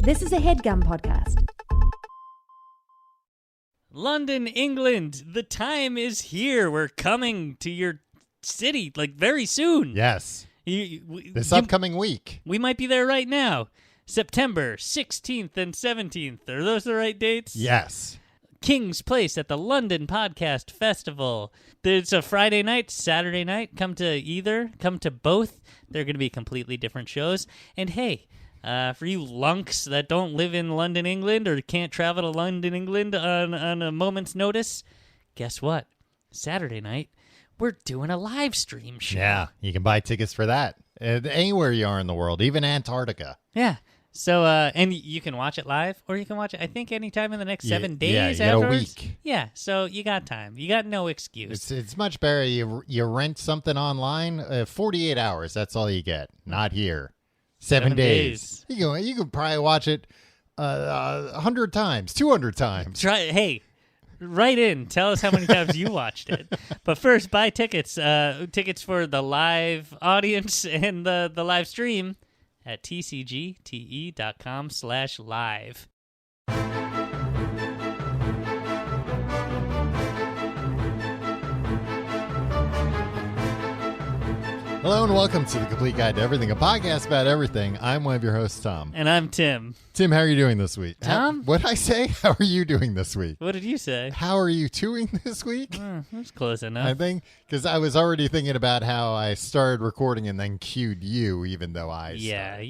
This is a HeadGum podcast. London, England, the time is here. We're coming to your city, like, very soon. Yes. This upcoming week. We might be there right now. September 16th and 17th. Are those the right dates? Yes. King's Place at the London Podcast Festival. It's a Friday night, Saturday night. Come to either. Come to both. They're going to be completely different shows. And hey, for you lunks that don't live in London, England, or can't travel to London, England on a moment's notice, guess what? Saturday night, we're doing a live stream show. Yeah, you can buy tickets for that. Anywhere you are in the world, even Antarctica. Yeah. So, and you can watch it live, or you can watch it, I think, anytime in the next 7 days. Yeah, you got afterwards. a week. Yeah, so you got time. You got no excuse. It's much better. You rent something online, 48 hours. That's all you get. Not here. 7 days. You can probably watch it 100 times, 200 times. Hey, write in. Tell us how many times you watched it. But first, buy tickets. Tickets for the live audience and the live stream at tcgte.com/live. Hello and welcome to The Complete Guide to Everything, a podcast about everything. I'm one of your hosts, Tom. And I'm Tim. Tim, how are you doing this week? Tom? What did I say? How are you doing this week? What did you say? How are you doing this week? That's close enough. I think because I was already thinking about how I started recording and then cued you, even though I started.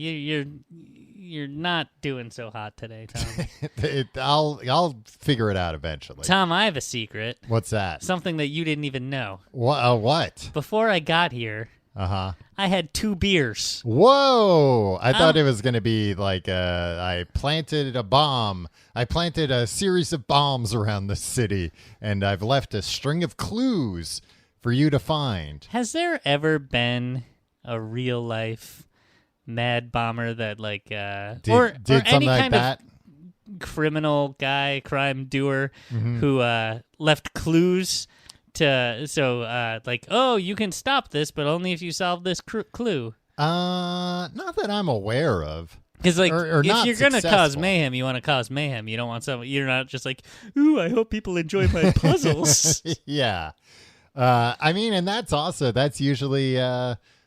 You're not doing so hot today, Tom. I'll figure it out eventually. Tom, I have a secret. What's that? Something that you didn't even know. What? Before I got here, I had 2 beers. Whoa! I thought it was going to be like I planted a bomb. I planted a series of bombs around the city, and I've left a string of clues for you to find. Has there ever been a real life mad bomber that like Did or something any like kind that? of criminal guy, crime doer who left clues to like, oh, you can stop this, but only if you solve this clue. Not that I'm aware of. Because like, or if not you're gonna cause successful. mayhem, you want to cause mayhem. You don't want some. You're not just like, ooh, I hope people enjoy my puzzles. Yeah. I mean, and that's usually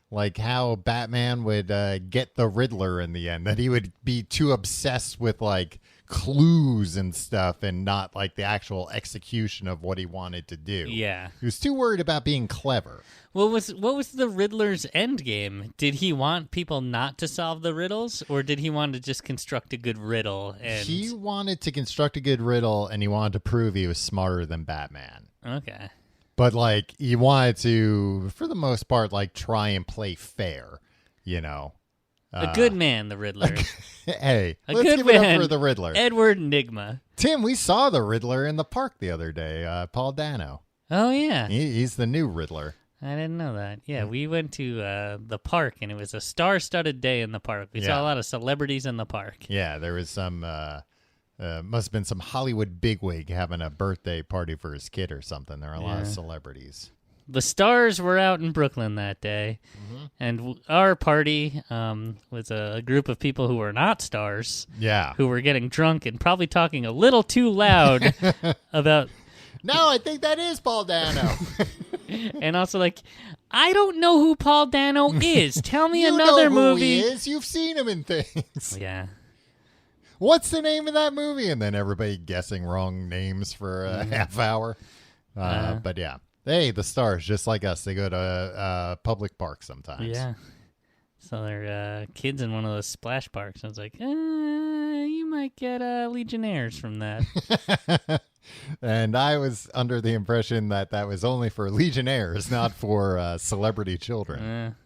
like how Batman would get the Riddler in the end, that he would be too obsessed with like clues and stuff and not like the actual execution of what he wanted to do. Yeah. He was too worried about being clever. What was the Riddler's end game? Did he want people not to solve the riddles, or did he want to just construct a good riddle? And He wanted to construct a good riddle, and he wanted to prove he was smarter than Batman. Okay. But, like, he wanted to, for the most part, like, try and play fair, you know. A good man, the Riddler. Hey, A let's good give it man, up for the Riddler. Edward Nygma. Tim, we saw the Riddler in the park the other day, Paul Dano. Oh, yeah. He's the new Riddler. I didn't know that. Yeah, we went to the park, and it was a star-studded day in the park. We saw a lot of celebrities in the park. Yeah, there was some, must have been some Hollywood bigwig having a birthday party for his kid or something. There were a lot of celebrities. The stars were out in Brooklyn that day, and our party was a group of people who were not stars, Yeah. who were getting drunk and probably talking a little too loud about... No, I think that is Paul Dano. And also, like, I don't know who Paul Dano is. Tell me You another know who movie. he is. You've seen him in things. Yeah. What's the name of that movie? And then everybody guessing wrong names for a half hour. But yeah. Hey, the stars, just like us, they go to public parks sometimes. Yeah. So they're kids in one of those splash parks. I was like, you might get Legionnaires from that. And I was under the impression that was only for Legionnaires, not for celebrity children.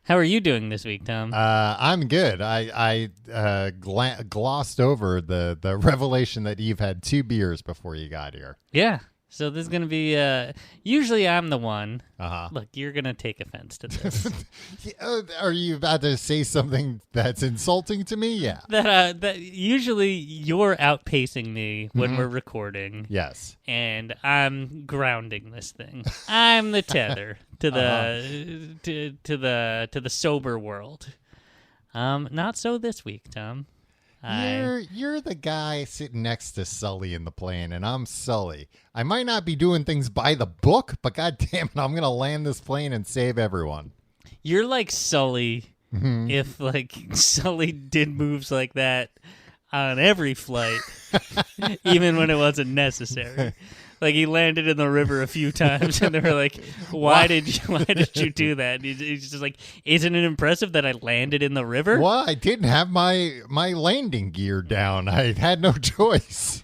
How are you doing this week, Tom? I'm good. I glossed over the revelation that you've had 2 beers before you got here. Yeah. So this is going to be, usually I'm the one. Uh-huh. Look, you're going to take offense to this. Are you about to say something that's insulting to me? Yeah. That usually you're outpacing me when we're recording. Yes. And I'm grounding this thing. I'm the tether to the to the sober world. Not so this week, Tom. You're the guy sitting next to Sully in the plane, and I'm Sully. I might not be doing things by the book, but God damn it, I'm gonna land this plane and save everyone. You're like Sully if like Sully did moves like that on every flight, even when it wasn't necessary. Like he landed in the river a few times, and they were like, "Why did you do that?" And he's just like, "Isn't it impressive that I landed in the river?" Well, I didn't have my landing gear down. I had no choice.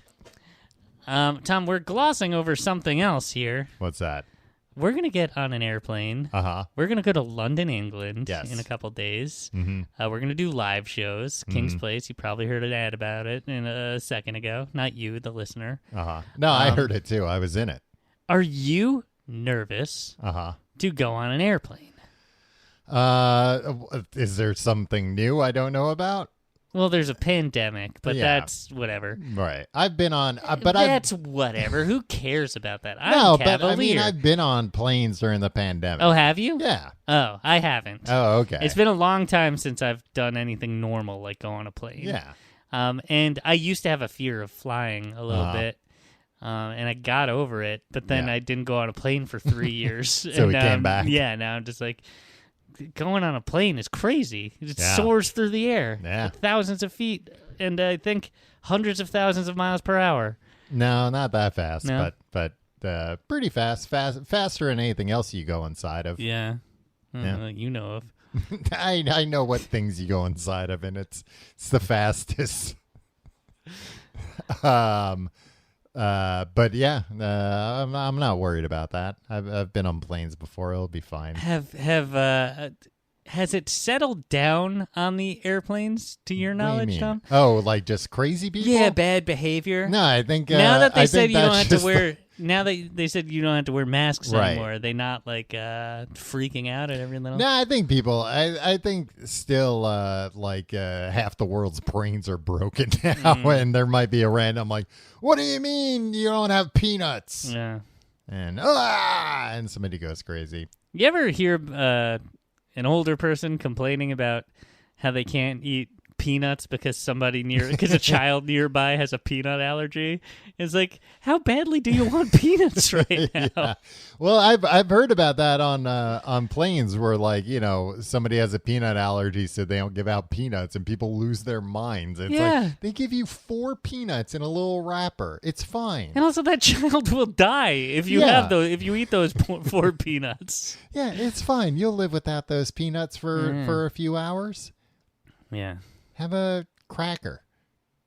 Tom, we're glossing over something else here. What's that? We're going to get on an airplane. We're going to go to London, England in a couple days. Mm-hmm. We're going to do live shows. King's Place, you probably heard an ad about it a second ago. Not you, the listener. No, I heard it too. I was in it. Are you nervous to go on an airplane? Is there something new I don't know about? Well, there's a pandemic, but Yeah. that's whatever. Right. I've been on, That's whatever. Who cares about that? I'm no, cavalier. but I mean, I've been on planes during the pandemic. Oh, have you? Yeah. Oh, I haven't. Oh, okay. It's been a long time since I've done anything normal, like go on a plane. Yeah. And I used to have a fear of flying a little bit, and I got over it. But then I didn't go on a plane for 3 years. So and we came back. Yeah, now I'm just like, going on a plane is crazy. It Yeah. soars through the air Yeah. thousands of feet, and I think hundreds of thousands of miles per hour. No, not that fast, No? but pretty fast, faster than anything else you go inside of. Yeah. Yeah. You know of. I know what things you go inside of, and it's the fastest. But yeah, I'm not worried about that. I've been on planes before; it'll be fine. Has it settled down on the airplanes, to your What do you knowledge, mean? Tom? Oh, like just crazy people? Yeah, bad behavior. No, I think Now that they I said think you don't that's have to just wear, now that they said you don't have to wear masks Right. anymore, are they not like freaking out at every little? No, I think people. I think still half the world's brains are broken now, and there might be a random like, "What do you mean you don't have peanuts?" Yeah. And somebody goes crazy. You ever hear an older person complaining about how they can't eat peanuts because a child nearby has a peanut allergy? It's like, how badly do you want peanuts right now? Yeah. Well, I've heard about that on planes where somebody has a peanut allergy, so they don't give out peanuts, and people lose their minds. It's like they give you 4 peanuts in a little wrapper. It's fine. And also, that child will die if you if you eat those 4 peanuts. Yeah, it's fine. You'll live without those peanuts for a few hours. Yeah. Have a cracker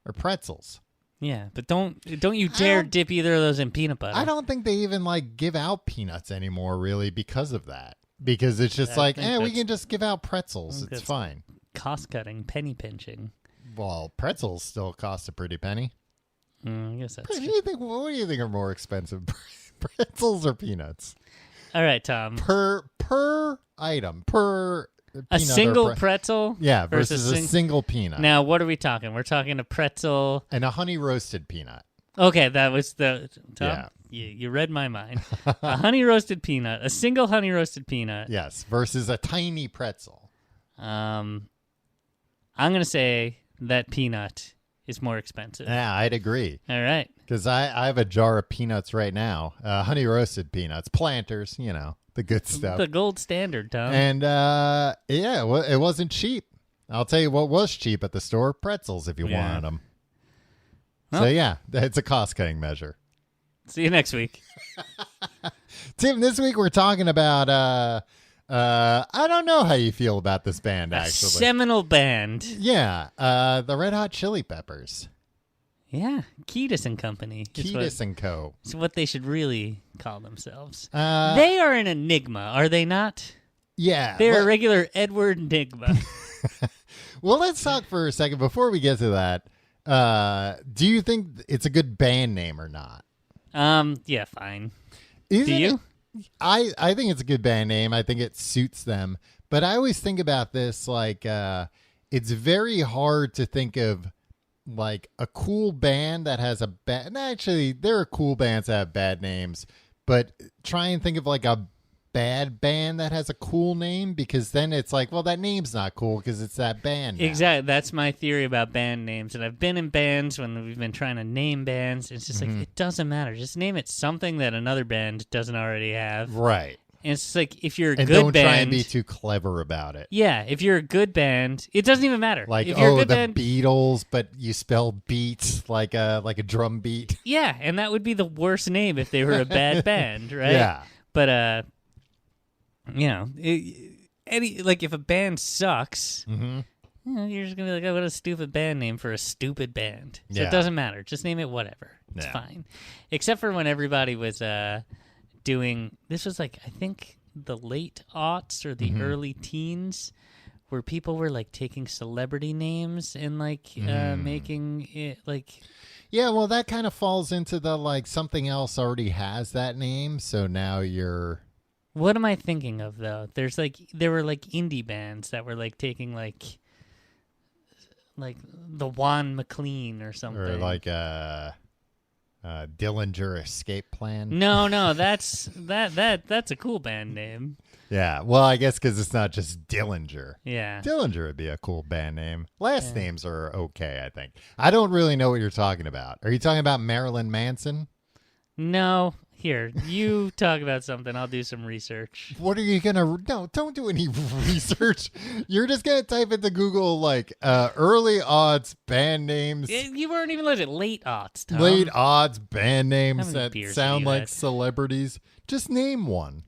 or pretzels. Yeah, but don't you dare dip either of those in peanut butter. I don't think they even give out peanuts anymore, really, because of that. Because it's just we can just give out pretzels. It's fine. Cost cutting, penny pinching. Well, pretzels still cost a pretty penny. I guess that's What true. do you think are more expensive, pretzels or peanuts? All right, Tom. Per item, per peanut A single or pretzel? yeah, versus a single peanut. Now, what are we talking? We're talking a pretzel. And a honey roasted peanut. Okay, that was the... Tom, Yeah. you read my mind. A honey roasted peanut. A single honey roasted peanut. Yes, versus a tiny pretzel. I'm going to say that peanut is more expensive. Yeah, I'd agree. All right. Because I have a jar of peanuts right now. Honey roasted peanuts. Planters, the good stuff. The gold standard, Tom. And it wasn't cheap. I'll tell you what was cheap at the store: pretzels, if you wanted them. Well, So yeah, it's a cost-cutting measure. see you next week. Tim, this week we're talking about I don't know how you feel about this band, A actually. seminal band. Yeah, the Red Hot Chili Peppers. Yeah, Kiedis and Company. Kiedis and Co. It's what they should really call themselves. Uh, They are an enigma, are they not? Yeah. They're a well- regular Edward Enigma. Well, let's talk for a second before we get to that. Do you think it's a good band name or not? Yeah, fine. Isn't Do you? I think it's a good band name. I think it suits them. But I always think about this it's very hard to think of a cool band that has a bad. Actually, there are cool bands that have bad names, but try and think of a bad band that has a cool name? Because then it's like, well, that name's not cool because it's that band now. Exactly. That's my theory about band names. And I've been in bands when we've been trying to name bands. It's just like, it doesn't matter. Just name it something that another band doesn't already have. Right. And it's like, if you're a And good don't band... try and be too clever about it. Yeah, if you're a good band, it doesn't even matter. Like, if you're a the good band, Beatles, but you spell beat like a drum beat. yeah, and that would be the worst name if they were a bad band, right? Yeah. But, if a band sucks, you're just going to be like, oh, what a stupid band name for a stupid band. So Yeah. it doesn't matter. Just name it whatever. It's fine. Except for when everybody was doing, this was like, I think the late aughts or the early teens, where people were like taking celebrity names and like making it like... Yeah, well, that kind of falls into the like something else already has that name, so now you're... What am I thinking of, though? There were like indie bands that were like taking like the Juan McLean or something. Or like Dillinger Escape Plan. No, that's a cool band name. Yeah, well, I guess because it's not just Dillinger. Yeah. Dillinger would be a cool band name. Last names are okay, I think. I don't really know what you're talking about. Are you talking about Marilyn Manson? No. Here, you talk about something. I'll do some research. What are you going to... No, don't do any research. You're just going to type into Google, like, early odds band names. You weren't even legit. Late aughts, Tom. Late odds band names many that beers sound have you like had? celebrities. Just name one.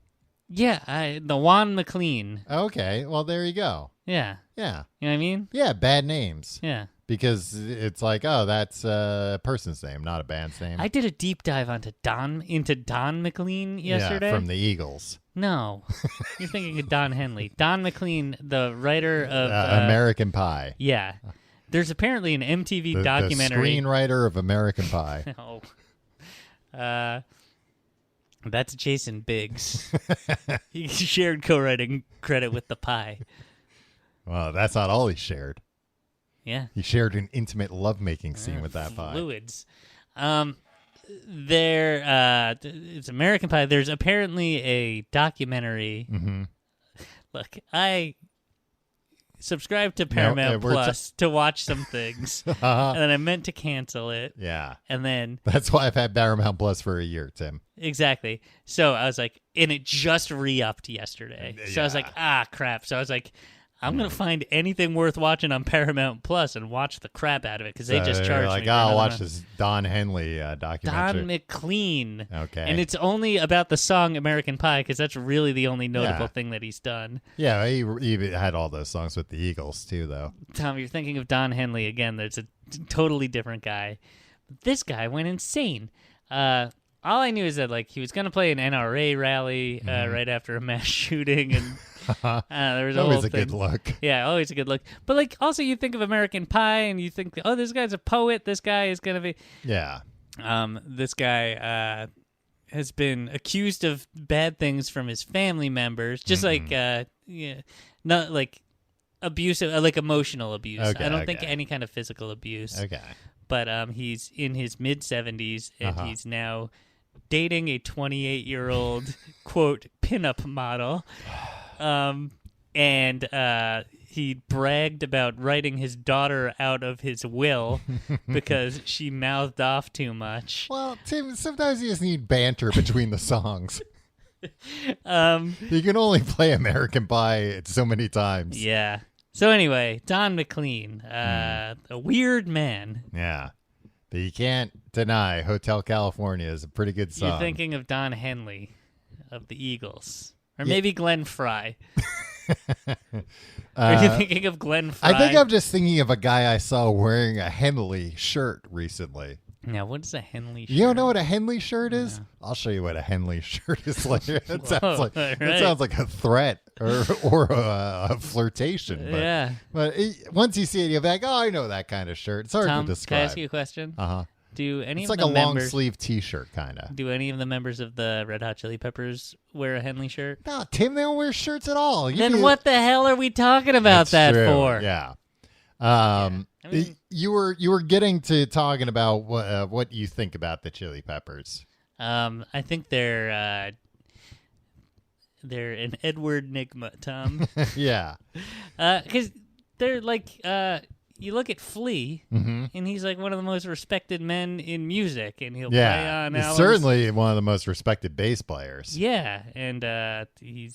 Yeah, the Juan McLean. Okay, well, there you go. Yeah. Yeah. You know what I mean? Yeah, bad names. Yeah. Because it's like, oh, that's a person's name, not a band's name. I did a deep dive into Don McLean yesterday. Yeah, from the Eagles. No. You're thinking of Don Henley. Don McLean, the writer of... American Pie. Yeah. There's apparently an MTV The documentary. The screenwriter of American Pie. No. That's Jason Biggs. He shared co-writing credit with The Pie. Well, that's not all he shared. Yeah. He shared an intimate lovemaking scene with that pie. Fluids. It's American Pie. There's apparently a documentary. Mm-hmm. Look, I subscribed to Paramount Plus to watch some things, and then I meant to cancel it. Yeah. And then... That's why I've had Paramount Plus for a year, Tim. Exactly. So I was like, and it just re-upped yesterday. So I was like, crap. So I was like, I'm going to find anything worth watching on Paramount Plus and watch the crap out of it because they just charged like, me. I'll watch this Don Henley documentary. Don McLean. Okay. And it's only about the song American Pie because that's really the only notable thing that he's done. Yeah, he had all those songs with the Eagles too, though. Tom, you're thinking of Don Henley again. That's a totally different guy. This guy went insane. All I knew is that like he was going to play an NRA rally right after a mass shooting, and there was always a good look. Yeah, always a good look. But like, also you think of American Pie, and you think, oh, this guy's a poet. This guy is going to be. Yeah. This guy has been accused of bad things from his family members, just like not like abusive, like emotional abuse. Okay, I don't think any kind of physical abuse. Okay. But he's in his mid-70s, and he's now dating a 28-year-old, quote, pinup model. And he bragged about writing his daughter out of his will because she mouthed off too much. Well, Tim, sometimes you just need banter between the songs. You can only play American Pie so many times. Yeah. So anyway, Don McLean, a weird man. Yeah. But you can't deny Hotel California is a pretty good song. You're thinking of Don Henley of the Eagles. Or maybe Glenn Fry. Are you thinking of Glenn Fry? I think I'm just thinking of a guy I saw wearing a Henley shirt recently. Now, what is a Henley shirt? You don't know what a Henley shirt is? I'll show you what a Henley shirt is like. It sounds like a threat or a flirtation. But, yeah. But once you see it, you're like, oh, I know that kind of shirt. It's hard Tom, to describe. can I ask you a question? Uh-huh. Do any It's of like the a long members, sleeve T-shirt, kind of. Do any of the members of the Red Hot Chili Peppers wear a Henley shirt? No, Tim, they don't wear shirts at all. Then what the hell are we talking about that true. for? Yeah. I mean, you were getting to talking about what you think about the Chili Peppers. I think they're they're an Edward Nygma, Tom. Yeah. Because they're like, you look at Flea, Mm-hmm. and he's like one of the most respected men in music, and he'll play Yeah. on He's albums. certainly one of the most respected bass players. Yeah, and he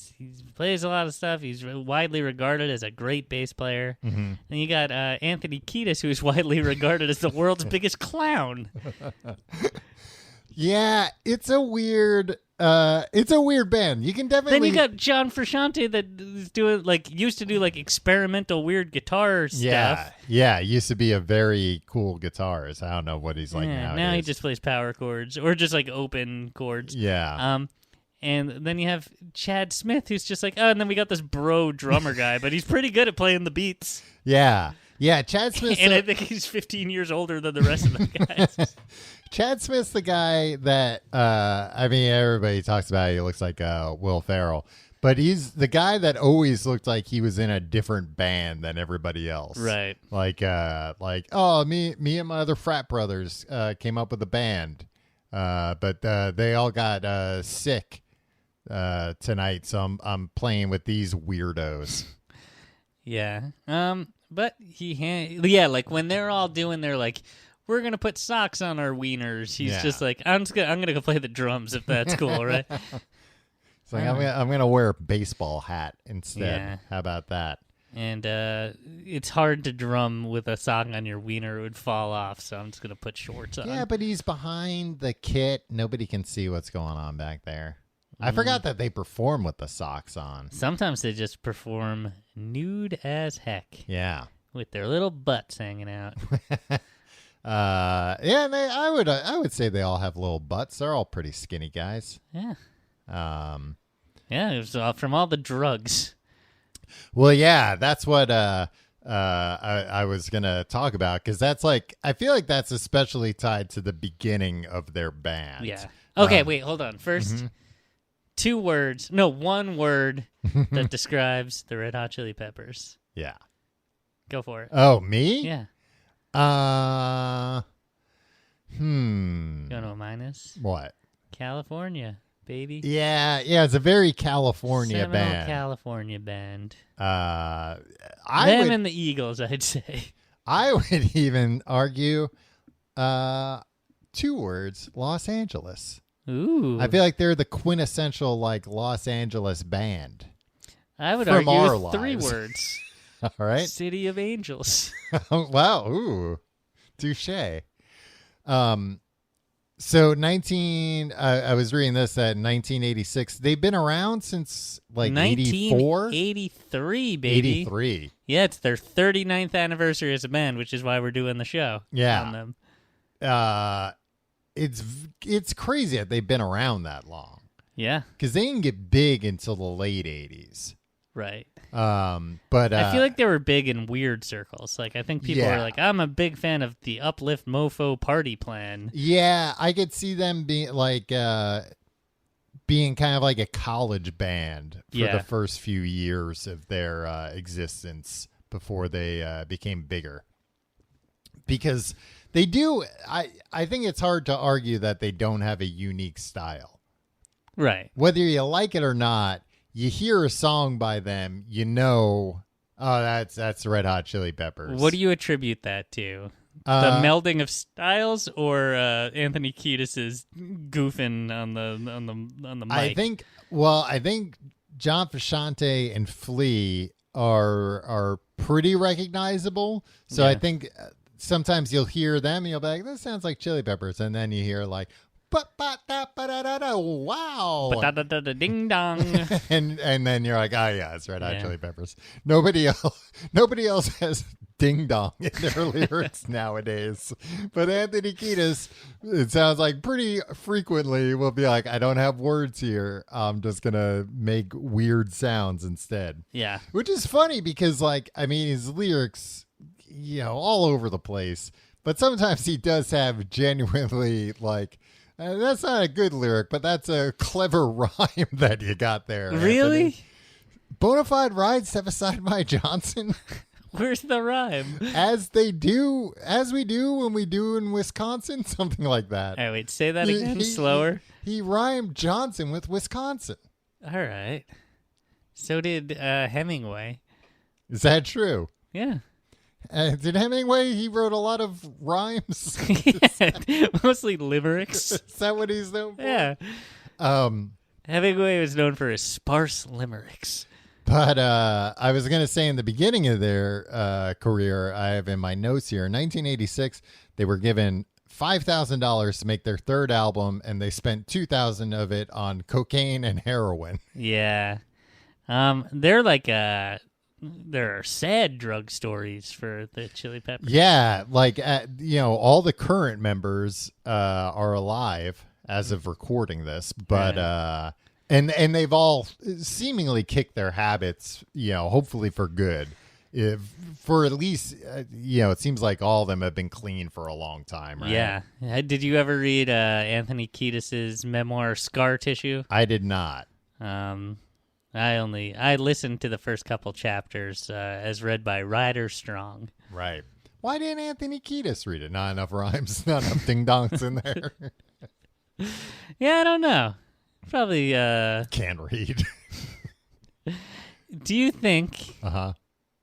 plays a lot of stuff. He's widely regarded as a great bass player. Mm-hmm. And you got Anthony Kiedis, who's widely regarded as the world's biggest clown. Yeah, it's a weird band. You can definitely. Then you got John Frusciante that is doing used to do experimental weird guitar stuff. Yeah, it used to be a very cool guitarist. I don't know what he's like Yeah, nowadays. now he just plays power chords or just open chords. Yeah. And then you have Chad Smith, who's just and then we got this bro drummer guy, but he's pretty good at playing the beats. Yeah. Yeah, Chad Smith. And I think he's 15 years older than the rest of the guys. Chad Smith's the guy that everybody talks about. He looks like Will Ferrell, but he's the guy that always looked like he was in a different band than everybody else. Right. Me and my other frat brothers came up with a band, but they all got sick tonight, so I'm playing with these weirdos. Yeah. But when they're all doing their we're gonna put socks on our wieners. He's just I'm gonna go play the drums if that's cool, right? It's I'm gonna wear a baseball hat instead. Yeah. How about that? And it's hard to drum with a sock on your wiener; it would fall off. So I'm just gonna put shorts on. Yeah, but he's behind the kit. Nobody can see what's going on back there. I forgot that they perform with the socks on. Sometimes they just perform nude as heck. Yeah. With their little butts hanging out. And I would say they all have little butts. They're all pretty skinny guys. Yeah. Yeah, it was from all the drugs. Well, yeah, that's what I was gonna talk about, because that's I feel like that's especially tied to the beginning of their band. Yeah. Okay, wait, hold on. First, one word that describes the Red Hot Chili Peppers. Yeah. Go for it. Oh, me? Yeah. You know what mine is? What? California, baby. Yeah, it's a very California Seminole band. California band. And the Eagles, I'd say. I would even argue 2 words, Los Angeles. Ooh. I feel like they're the quintessential Los Angeles band. I would from argue our 3 lives. words. All right. City of Angels. Wow. Ooh. Touche. So I was reading this at 1986. They've been around since 84? 1983, baby. 83. Yeah, it's their 39th anniversary as a band, which is why we're doing the show on them. It's crazy that they've been around that long. Yeah. Because they didn't get big until the late 80s. Right. But I feel like they were big in weird circles. I think people are I'm a big fan of the Uplift Mofo Party Plan. Yeah, I could see them being being kind of like a college band for the first few years of their existence before they became bigger. Because they do, I think it's hard to argue that they don't have a unique style. Right. Whether you like it or not, you hear a song by them, oh, that's the Red Hot Chili Peppers. What do you attribute that to? The melding of styles, or Anthony Kiedis's goofing on the mic? I think John Frusciante and Flea are pretty recognizable. So I think sometimes you'll hear them and you'll be like, "This sounds like Chili Peppers," and then you hear wow, ding dong, and then you're like, "Oh yeah, it's Red Hot Chili Peppers." Nobody else has ding dong in their lyrics nowadays. But Anthony Kiedis, it sounds like pretty frequently will be like, "I don't have words here. I'm just gonna make weird sounds instead." Yeah, which is funny because his lyrics, all over the place. But sometimes he does have genuinely that's not a good lyric, but that's a clever rhyme that you got there. Really? Anthony. Bonafide ride step aside my Johnson. Where's the rhyme? As we do when we do in Wisconsin, something like that. Wait, say that again, slower. He rhymed Johnson with Wisconsin. All right. So did Hemingway. Is that true? Yeah. Did Hemingway, he wrote a lot of rhymes? Yeah. Mostly limericks. Is that what he's known for? Yeah. Hemingway was known for his sparse limericks. But I was going to say in the beginning of their career, I have in my notes here, in 1986, they were given $5,000 to make their third album, and they spent $2,000 of it on cocaine and heroin. Yeah. They're like there are sad drug stories for the Chili Peppers. Yeah, like all the current members are alive as of recording this, but and they've all seemingly kicked their habits, hopefully for good. For at least it seems like all of them have been clean for a long time, right? Yeah. Did you ever read Anthony Kiedis's memoir Scar Tissue? I did not. I listened to the first couple chapters as read by Ryder Strong. Right. Why didn't Anthony Kiedis read it? Not enough rhymes, not enough ding dongs in there. Yeah, I don't know. Probably can't read. Do you think? Uh-huh.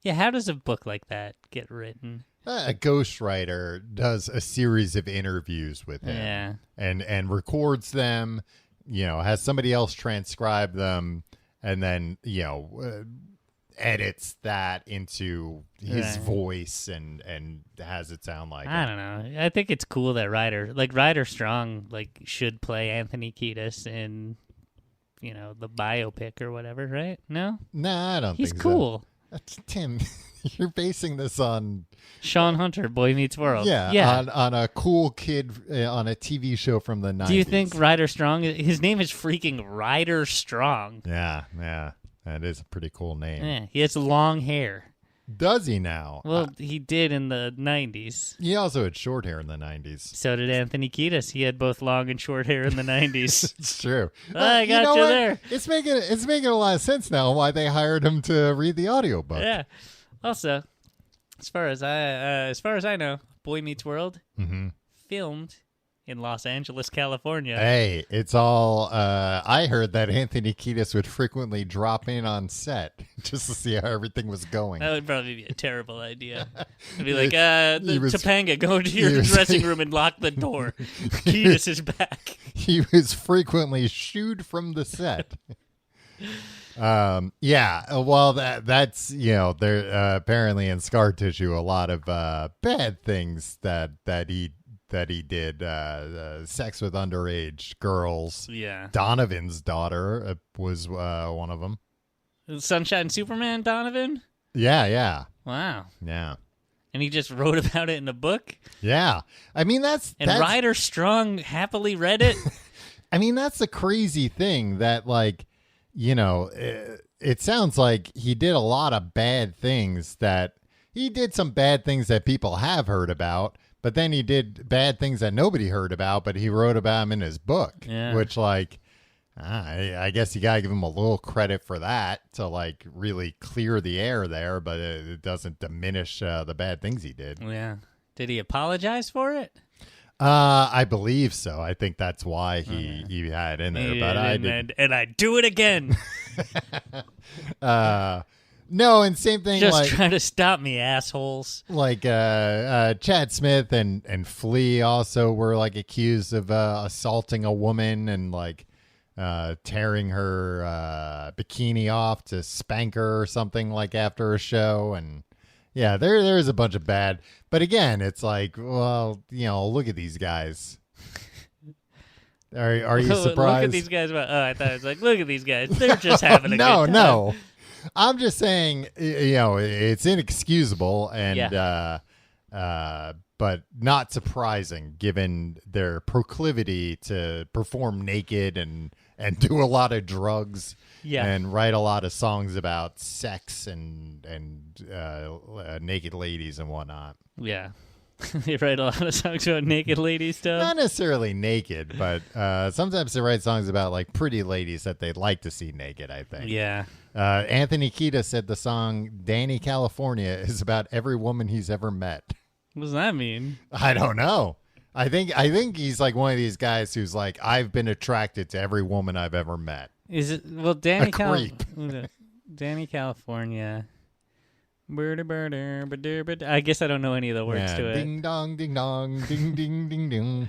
Yeah, how does a book like that get written? A ghostwriter does a series of interviews with him. Yeah. And records them, has somebody else transcribe them, and then, edits that into his voice and has it sound like I don't know. I think it's cool that Ryder Strong should play Anthony Kiedis in the biopic or whatever, right? No? Nah, I don't He's think cool. So. Tim, you're basing this on Sean Hunter, Boy Meets World. Yeah. On a cool kid on a TV show from the 90s. Do you think Ryder Strong, his name is freaking Ryder Strong. Yeah. That is a pretty cool name. Yeah, he has long hair. Does he now? Well, he did in the 90s. He also had short hair in the 90s. So did Anthony Kiedis. He had both long and short hair in the 90s. It's true. I got you there. It's making a lot of sense now why they hired him to read the audiobook. Yeah. Also, as far as I know, Boy Meets World filmed in Los Angeles, California. Hey, it's all. I heard that Anthony Kiedis would frequently drop in on set just to see how everything was going. That would probably be a terrible idea. It'd be like, Topanga, go into your dressing room and lock the door. Kiedis is back. He was frequently shooed from the set. Yeah. Well, that's there apparently in Scar Tissue a lot of bad things that he did, sex with underage girls. Yeah. Donovan's daughter was one of them. Sunshine Superman Donovan? Yeah. Wow. Yeah. And he just wrote about it in a book? Yeah. I mean, that's Ryder Strong happily read it? I mean, that's the crazy thing that, it sounds like he did a lot of bad things he did some bad things that people have heard about. But then he did bad things that nobody heard about, but he wrote about them in his book, which, I guess you got to give him a little credit for that to, really clear the air there, but it doesn't diminish the bad things he did. Yeah. Did he apologize for it? I believe so. I think that's why he had it in there, but I didn't. And I do it again. No, and same thing. Just trying to stop me, assholes. Chad Smith and Flea also were accused of assaulting a woman and tearing her bikini off to spank her or something after a show. And yeah, there's a bunch of bad. But again, it's look at these guys. Are you surprised? Look at these guys. I thought it was look at these guys. They're just having a good time. No. I'm just saying, it's inexcusable and, but not surprising given their proclivity to perform naked and do a lot of drugs and write a lot of songs about sex and naked ladies and whatnot. Yeah. They write a lot of songs about naked ladies, though. Not necessarily naked, but sometimes they write songs about pretty ladies that they'd like to see naked, I think. Yeah. Anthony Kiedis said the song Danny California is about every woman he's ever met. What does that mean? I don't know. I think he's one of these guys who's I've been attracted to every woman I've ever met. Is it Danny creep? Danny California. I guess I don't know any of the words to it. Ding dong, ding dong, ding ding ding ding.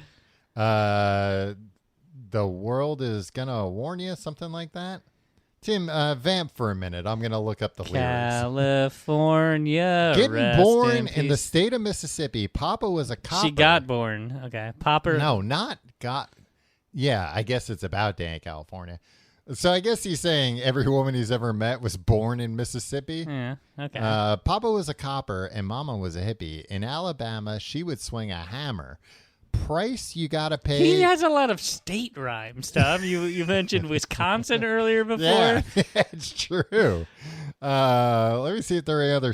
The world is gonna warn you, something like that. Tim, vamp for a minute. I'm gonna look up the lyrics. California. Getting born in the state of Mississippi. Papa was a copper. She got born. Okay, Popper. No, not got. Yeah, I guess it's about Danny California. So I guess he's saying every woman he's ever met was born in Mississippi. Yeah. Okay. Papa was a copper and Mama was a hippie. In Alabama, she would swing a hammer. Price you gotta pay. He has a lot of state rhymes, Tom. You mentioned Wisconsin earlier before. Yeah, it's true. Let me see if there are any other.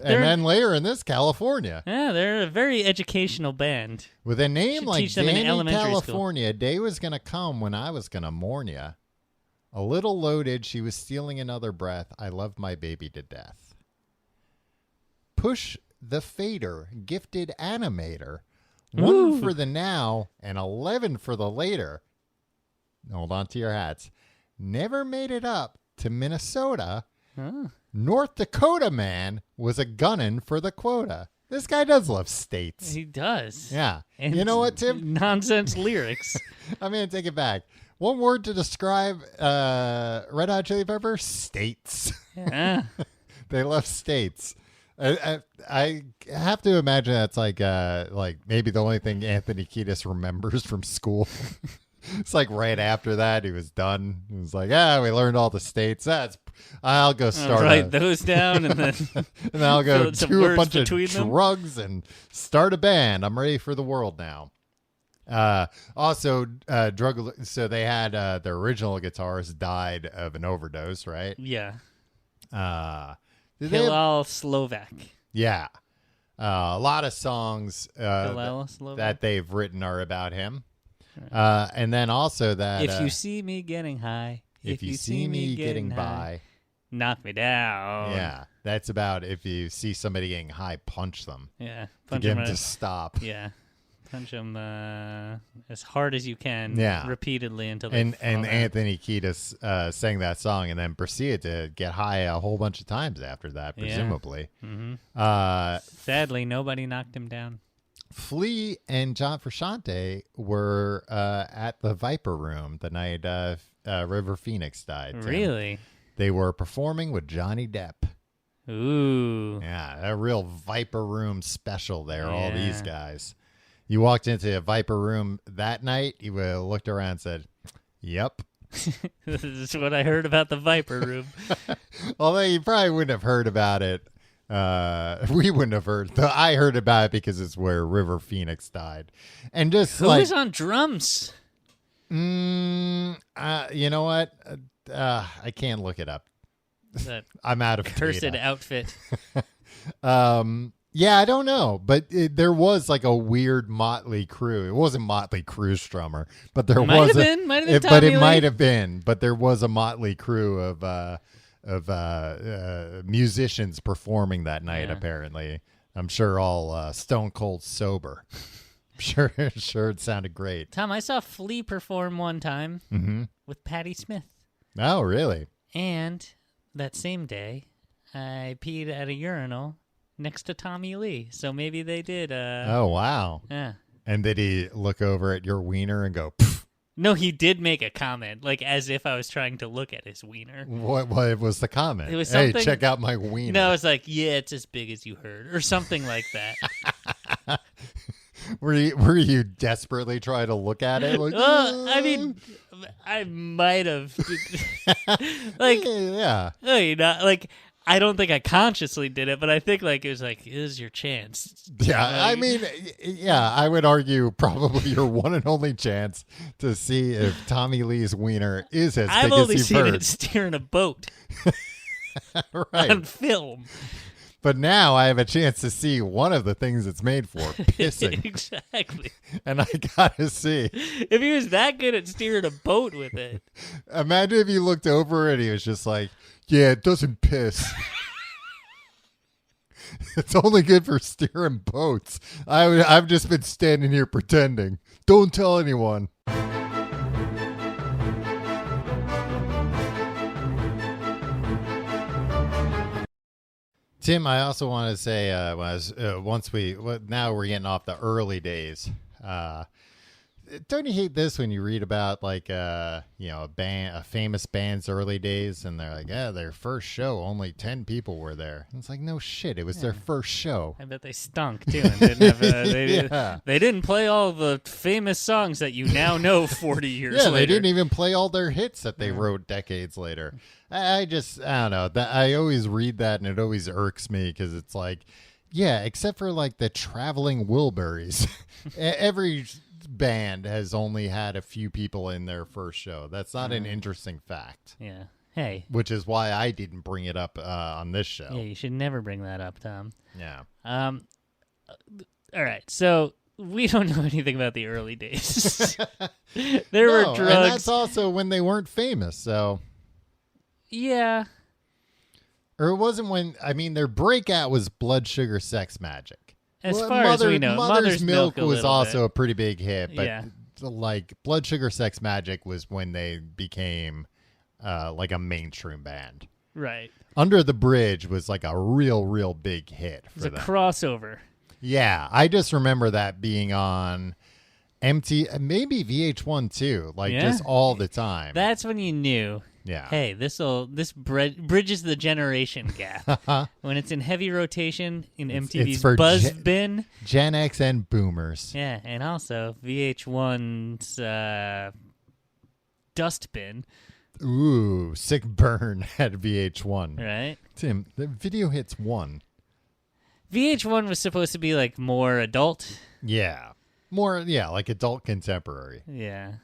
And then later in this, California. Yeah, they're a very educational band. With a name Should like teach them in Danny elementary California, day was gonna come when I was gonna mourn ya. A little loaded, she was stealing another breath. I loved my baby to death. Push the fader, gifted animator. 1 for the now and 11 for the later. Hold on to your hats. Never made it up to Minnesota. North Dakota man was a gunnin' for the quota. This guy does love states. He does. Yeah. And you know what, Tim? Nonsense lyrics. I'm going to take it back. One word to describe Red Hot Chili Pepper? States. Yeah. They love states. I have to imagine that's like maybe the only thing Anthony Kiedis remembers from school. It's like right after that he was done. He was like, we learned all the states. I'll go start. Write those down and then and then I'll go do a bunch of drugs them. and start a band. I'm ready for the world now. Also, so they had their original guitarist died of an overdose, right? Yeah. Hillel Slovak. Yeah. A lot of songs Slovak. that they've written are about him. And then also that... If you see me getting high. If you see me getting by. Knock me down. Yeah. That's about if you see somebody getting high, punch them. Yeah. Punch them to stop. Yeah. Punch them as hard as you can. Yeah. Repeatedly until they And fall down. Anthony Kiedis sang that song and then proceeded to get high a whole bunch of times after that, presumably. Yeah. Mm-hmm. Sadly, nobody knocked him down. Flea and John Frusciante were at the Viper Room the night River Phoenix died. Tim. Really? They were performing with Johnny Depp. Ooh. Yeah, a real Viper Room special there, all these guys. You walked into a Viper Room that night, you would have looked around and said, yep. This is what I heard about the Viper Room. Although you probably wouldn't have heard about it. We wouldn't have heard. I heard about it because it's where River Phoenix died. And just Who was on drums? You know what? I can't look it up. That I'm out of cursed data. outfit. Yeah, I don't know, but there was like a weird Motley Crue. It wasn't Motley Crue's drummer, but there might was have been but it Tommy Lee. might have been. But there was a Motley Crue of musicians performing that night. Yeah. Apparently, I'm sure all stone cold sober. Sure, it sounded great. Tom, I saw Flea perform one time with Patti Smith. Oh, really? And that same day, I peed at a urinal next to Tommy Lee. So maybe they did. Oh, wow. Yeah. And did he look over at your wiener and go, pff? No, he did make a comment, like as if I was trying to look at his wiener. What was the comment? It was Hey, something- check out my wiener. No, it's like, yeah, it's as big as you heard, or something like that. Were you desperately trying to look at it? Like, Well, I mean, I might have. Like, yeah. you know, like, I don't think I consciously did it, but I think like it was like, this is your chance. Yeah, Like, I mean, yeah, I would argue probably your one and only chance to see if Tommy Lee's wiener is as I've big as only you've seen heard. it steering a boat Right. on film. But now I have a chance to see one of the things it's made for, pissing. Exactly. And I gotta see. If he was that good at steering a boat with it. Imagine if you looked over and he was just like, yeah, it doesn't piss. It's only good for steering boats. I've just been standing here pretending. Don't tell anyone. Tim, I also want to say, now we're getting off the early days. Don't you hate this when you read about a famous band's early days, and they're like, yeah, their first show, only 10 people were there. And it's like, no shit, it was their first show. I bet they stunk too, and didn't have they didn't play all the famous songs that you now know 40 years later. Yeah, they didn't even play all their hits that they wrote decades later. I don't know. I always read that, and it always irks me because it's like, yeah, except for like the Traveling Wilburys, every band has only had a few people in their first show. That's not an interesting fact. Yeah. Hey. Which is why I didn't bring it up on this show. Yeah, you should never bring that up, Tom. Yeah. All right. So we don't know anything about the early days. There were drugs. And that's also when they weren't famous. So. Yeah. Or it wasn't when. I mean, their breakout was Blood Sugar Sex Magic. As far as we know, Mother's Milk was also bit. a pretty big hit, but Yeah. like Blood Sugar Sex Magic was when they became like a mainstream band. Right. Under the Bridge was like a real big hit for It was them. a crossover. Yeah, I just remember that being on maybe VH1 too, like just all the time. That's when you knew. Yeah. Hey, this bridges the generation gap. When it's in heavy rotation in MTV's it's for Buzz Bin. Gen X and Boomers. Yeah, and also VH1's Dust Bin. Ooh, Sick Burn at VH1. Right. Tim, the video hits 1. VH1 was supposed to be like more adult. Yeah. More, like adult contemporary. Yeah.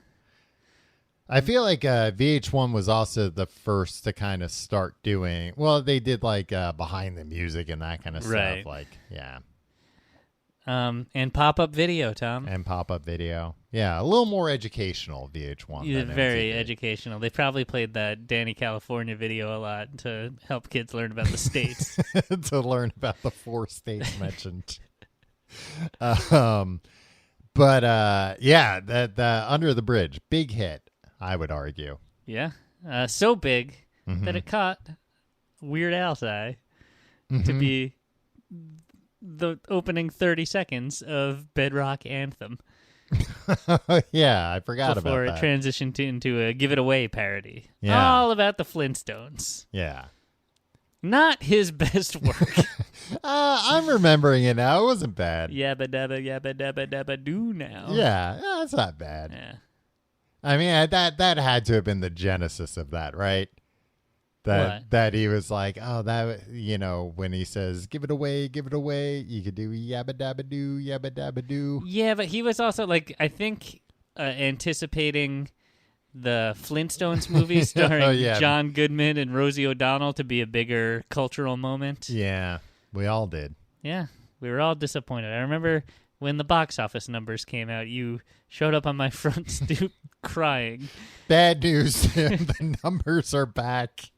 I feel like VH1 was also the first to kind of start doing, well, they did like behind the music and that kind of Right. stuff. Like, yeah. And pop-up video, Tom. And pop-up video. Yeah, a little more educational, VH1. Yeah, than very MTV. educational. They probably played that Danny California video a lot to help kids learn about the states. To learn about the 4 states mentioned. But yeah, the Under the Bridge, big hit. I would argue. Yeah. So big that it caught Weird Al's eye to be the opening 30 seconds of Bedrock Anthem. Yeah, I forgot before about it that. transitioned into a Give It Away parody. Yeah. All about the Flintstones. Yeah. Not his best work. I'm remembering it now. It wasn't bad. Yabba dabba do now. Yeah, that's not bad. Yeah. I mean, that had to have been the genesis of that, right? That he was like, oh, that, when he says, give it away, you could do yabba dabba doo. Yeah, but he was also like, I think, anticipating the Flintstones movie starring John Goodman and Rosie O'Donnell to be a bigger cultural moment. Yeah, we all did. Yeah, we were all disappointed. I remember when the box office numbers came out, you showed up on my front stoop crying. Bad news. The numbers are back.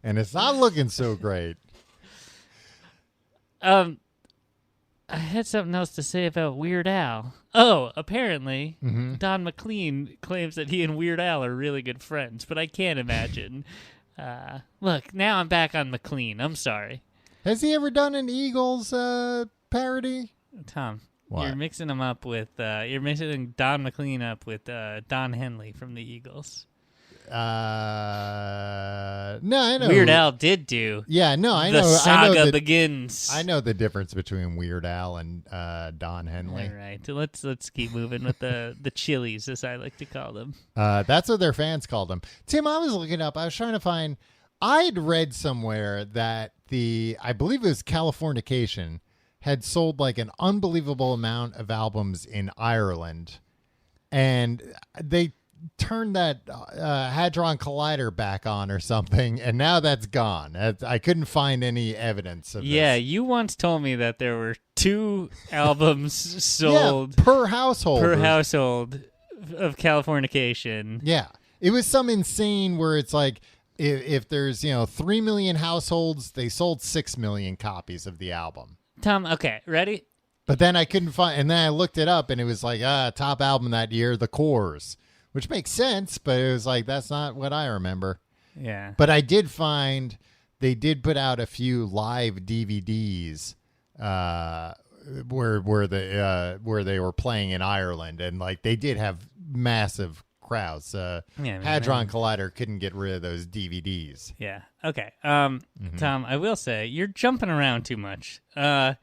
And it's not looking so great. I had something else to say about Weird Al. Oh, apparently, Don McLean claims that he and Weird Al are really good friends, but I can't imagine. Look, now I'm back on McLean. I'm sorry. Has he ever done an Eagles parody? Tom, What? you're mixing him up with, you're mixing Don McLean up with Don Henley from the Eagles. No, I know. Weird Al did do. Yeah, no, I know. The saga I know begins. I know the difference between Weird Al and Don Henley. All right, let's keep moving with the Chilies, as I like to call them. That's what their fans called them. Tim, I was looking up. I was trying to find. I'd read somewhere that I believe it was Californication, had sold like an unbelievable amount of albums in Ireland, and they turned that Hadron Collider back on or something, and now that's gone. I couldn't find any evidence of Yeah, this. you once told me that there were 2 albums sold per household. of Californication. Yeah. It was some insane where it's like if there's, 3 million households, they sold 6 million copies of the album. Tom, okay, ready? But then I couldn't find, and then I looked it up and it was like, top album that year, The Corrs, which makes sense, but it was like, that's not what I remember. Yeah. But I did find they did put out a few live DVDs where they were playing in Ireland, and like they did have massive crowds. Hadron Collider couldn't get rid of those DVDs. Yeah. Okay. Tom, I will say you're jumping around too much. Number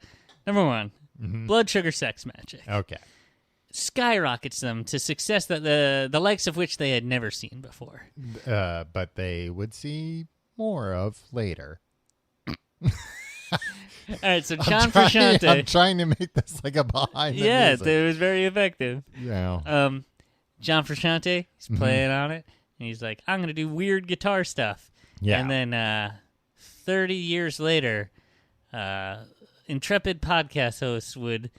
one, Blood Sugar Sex Magic. Okay. Skyrockets them to success that the likes of which they had never seen before. But they would see more of later. All right, so John Frusciante. I'm trying to make this like a behind the music. It was very effective. Yeah. John Frusciante, he's playing on it, and he's like, I'm going to do weird guitar stuff. Yeah. And then 30 years later, intrepid podcast hosts would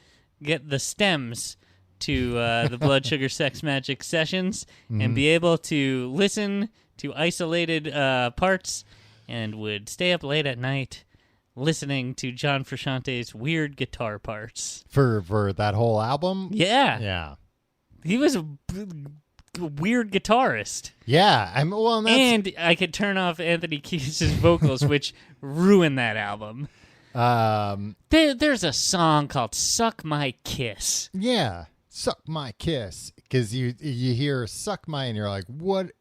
get the stems to the Blood Sugar Sex Magic sessions and be able to listen to isolated parts and would stay up late at night listening to John Frusciante's weird guitar parts. For that whole album? Yeah. Yeah. He was a weird guitarist. Yeah. And I could turn off Anthony Kiedis' vocals, which ruined that album. There's a song called Suck My Kiss. Yeah. Suck My Kiss. Because you hear Suck My and you're like, what?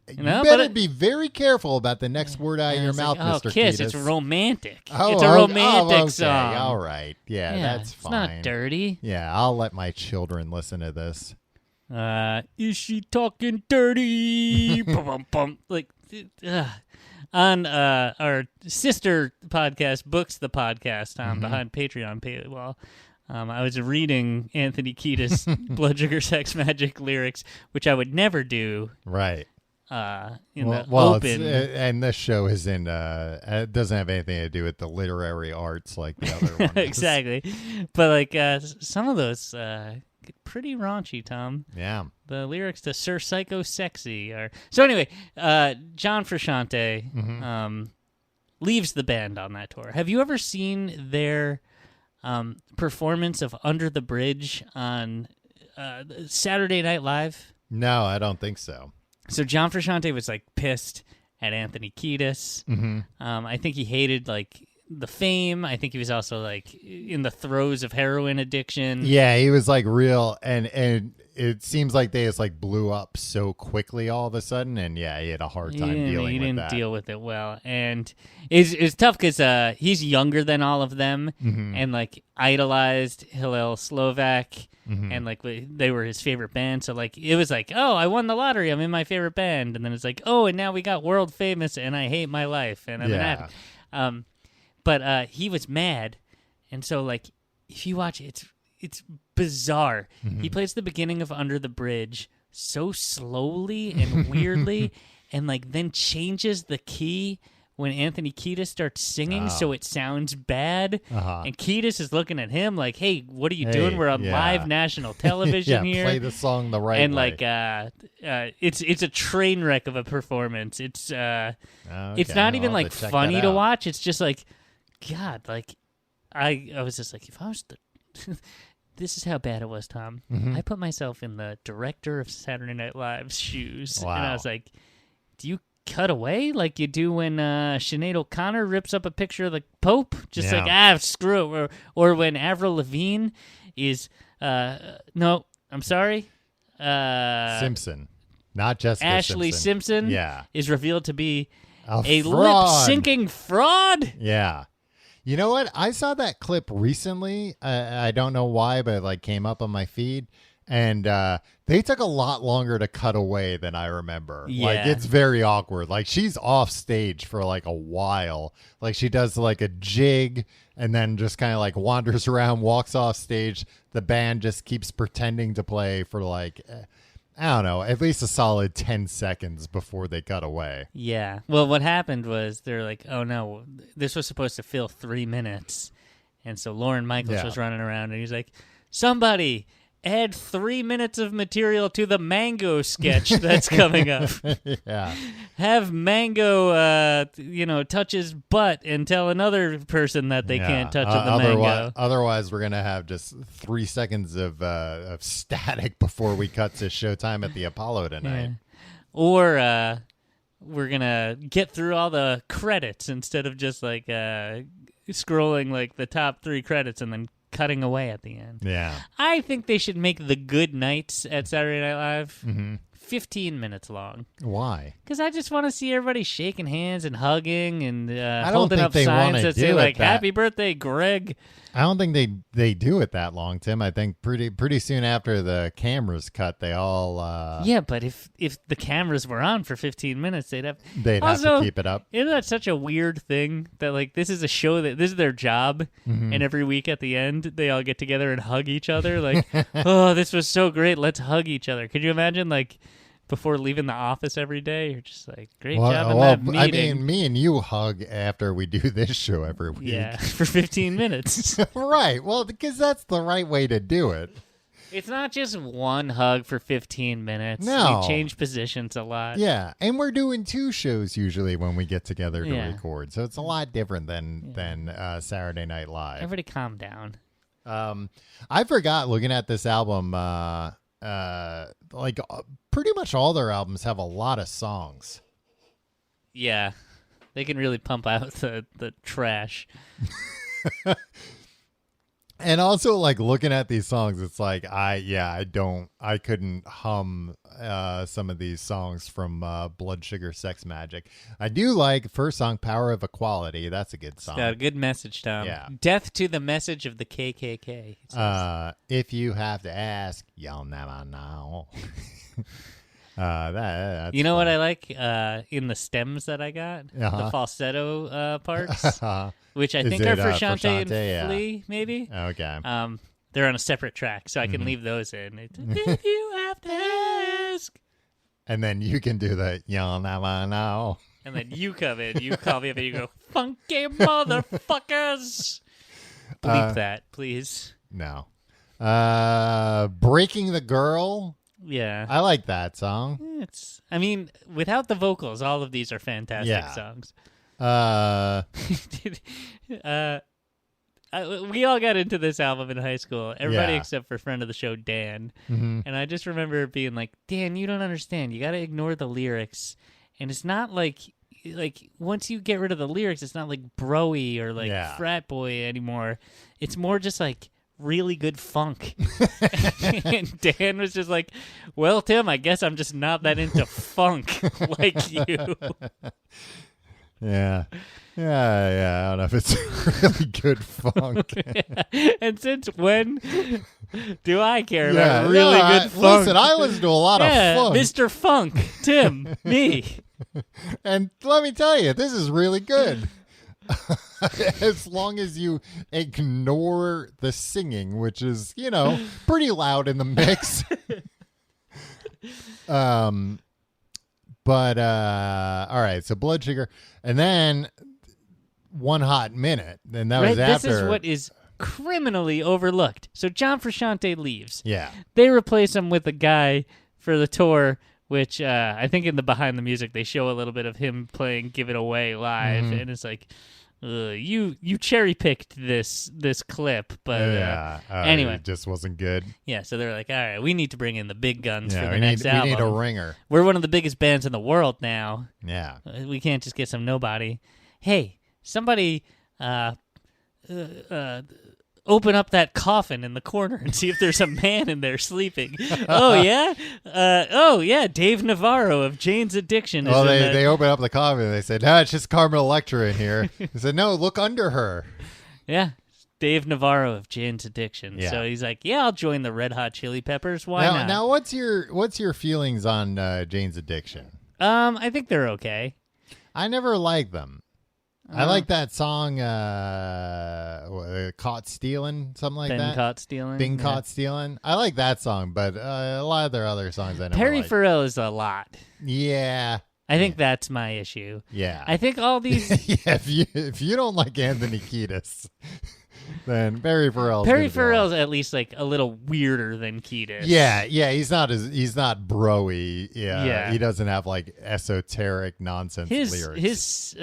You better be very careful about the next word out of your mouth, like, Mr. Kiss, Kiedis. it's romantic. Oh, it's a romantic okay. song. All right. Yeah, that's fine. It's not dirty. Yeah, I'll let my children listen to this. Is she talking dirty? Bum, bum. Like, on our sister podcast, Books the Podcast, behind Patreon paywall, I was reading Anthony Kiedis' Blood Sugar Sex Magic lyrics, which I would never do. Right. Open. And this show isn't. It doesn't have anything to do with the literary arts like the other one. Exactly, but like some of those get pretty raunchy, Tom. Yeah. The lyrics to "Sir Psycho Sexy" are so. Anyway, John Frusciante leaves the band on that tour. Have you ever seen their performance of "Under the Bridge" on Saturday Night Live? No, I don't think so. So John Frusciante was like pissed at Anthony Kiedis. I think he hated like the fame. I think he was also like in the throes of heroin addiction. Yeah, he was like real, and it seems like they just like blew up so quickly all of a sudden, and yeah, he had a hard time dealing with that. He didn't deal with it well, and it's tough because he's younger than all of them, and like idolized Hillel Slovak. And like they were his favorite band, so like it was like, oh, I won the lottery, I'm in my favorite band, and then it's like, oh, and now we got world famous, and I hate my life, and I'm an addict. But he was mad, and so like if you watch it, it's bizarre. He plays the beginning of Under the Bridge so slowly and weirdly, and like then changes the key when Anthony Kiedis starts singing, so it sounds bad. And Kiedis is looking at him like, hey, what are you doing? We're on live national television here. Play the song the right way. And like, it's a train wreck of a performance. It's not even like funny to watch. It's just like, God, like I was just like, if I was this is how bad it was, Tom. I put myself in the director of Saturday Night Live's shoes. Wow. And I was like, do you cut away like you do when Sinead O'Connor rips up a picture of the Pope? Just like, screw it. Or when Avril Lavigne is, no, I'm sorry. Simpson. Not Jessica Ashley Simpson is revealed to be a lip-syncing fraud. Yeah. You know what? I saw that clip recently. I don't know why, but it like came up on my feed. And they took a lot longer to cut away than I remember. Yeah. Like, it's very awkward. Like, she's off stage for like a while. Like, she does like a jig and then just kind of like wanders around, walks off stage. The band just keeps pretending to play for like, I don't know, at least a solid 10 seconds before they cut away. Yeah. Well, what happened was they're like, oh no, this was supposed to fill 3 minutes. And so Lorne Michaels was running around and he's like, somebody add 3 minutes of material to the Mango sketch that's coming up. Yeah. Have Mango, touch his butt and tell another person that they can't touch the Mango. Otherwise, we're going to have just 3 seconds of static before we cut to showtime at the Apollo tonight. Yeah. we're gonna get through all the credits instead of just like scrolling like the top 3 credits and then cutting away at the end. Yeah. I think they should make the good nights at Saturday Night Live 15 minutes long. Why? Because I just want to see everybody shaking hands and hugging and don't holding think up they signs wanna that do say it like that- "Happy Birthday, Greg." I don't think they do it that long, Tim. I think pretty soon after the cameras cut, they all Yeah, but if the cameras were on for 15 minutes, they'd have to keep it up. Isn't that such a weird thing that like this is a show that this is their job, and every week at the end they all get together and hug each other like, "Oh, this was so great. Let's hug each other." Could you imagine like before leaving the office every day, you're just like, "Great job in that meeting." I mean, me and you hug after we do this show every week. Yeah, for 15 minutes. Right. Well, because that's the right way to do it. It's not just one hug for 15 minutes. No. We change positions a lot. Yeah, and we're doing 2 shows usually when we get together to Yeah. record, so it's a lot different than Saturday Night Live. Everybody calm down. I forgot looking at this album. Pretty much all their albums have a lot of songs. Yeah. They can really pump out the trash. And also, like, looking at these songs, it's like I couldn't hum some of these songs from Blood Sugar Sex Magic. I do like first song, Power of Equality. That's a good song. Got a good message, Tom. Yeah. Death to the message of the KKK. It says. If you have to ask, you'll never know. That's You know what fun. I like in the stems that I got? Uh-huh. The falsetto parts, which I Is think it, are for for Shantae and Shantae? Yeah. Flea, maybe. Okay. They're on a separate track, so I Mm-hmm. can leave those in. It's, if you have to ask. And then you can do the you'll never know. And then you come in, you call me up, and you go, "Funky motherfuckers!" Bleep that, please. No. Breaking the Girl. Yeah. I like that song. I mean, without the vocals, all of these are fantastic Yeah. songs. We all got into this album in high school. Everybody Yeah. except for friend of the show, Dan. Mhm. And I just remember being like, "Dan, you don't understand. You got to ignore the lyrics." And it's not like once you get rid of the lyrics, it's not like bro-y or like Yeah. frat boy anymore. It's more just like really good funk. And Dan was just like, "Well, Tim, I guess I'm just not that into funk like you." Yeah. Yeah. I don't know if it's really good funk. And since when do I care about really good funk? Listen, I listen to a lot of funk. Mr. Funk, Tim, me. And let me tell you, this is really good. As long as you ignore the singing, which is, pretty loud in the mix. But all right, so Blood Sugar, and then One Hot Minute, and that was after. This is what is criminally overlooked. So John Frusciante leaves. Yeah. They replace him with a guy for the tour, which I think in the behind the music they show a little bit of him playing "Give It Away" live, and it's like, you cherry picked this clip, but anyway, it just wasn't good. yeah. So they're like, all right, we need to bring in the big guns for the we next album. We need a ringer. We're one of the biggest bands in the world now. Yeah. We can't just get some nobody. Hey, somebody open up that coffin in the corner and see if there's a man in there sleeping. Oh, yeah? Dave Navarro of Jane's Addiction. Well, is in they opened up the coffin and they said, "No, it's just Carmen Electra in here." They said, "No, look under her." Yeah, Dave Navarro of Jane's Addiction. Yeah. So he's like, "Yeah, I'll join the Red Hot Chili Peppers. Why not?" Now, what's your feelings on Jane's Addiction? I think they're okay. I never liked them. I like that song, "Caught Stealing," something like Been that. Caught Stealing. Been Yeah. Caught Stealing. I like that song, but a lot of their other songs I never Perry liked. Farrell is a lot. Yeah, I think that's my issue. yeah. I think all these Yeah, if you don't like Anthony Kiedis, then Perry Farrell's Perry gonna be Farrell's at least like a little weirder than Kiedis. Yeah, he's not bro-y. Yeah. He doesn't have like esoteric nonsense lyrics. His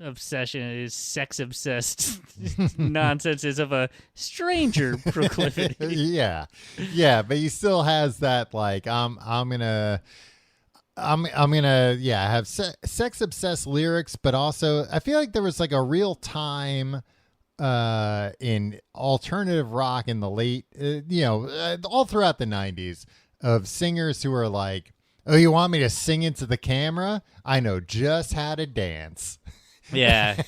obsession, his sex obsessed nonsense is of a stranger proclivity. yeah, but he still has that like I'm gonna I'm gonna have sex obsessed lyrics, but also I feel like there was like a real time in alternative rock in the late all throughout the 90s of singers who are like, oh, you want me to sing into the camera? I know just how to dance. Yeah.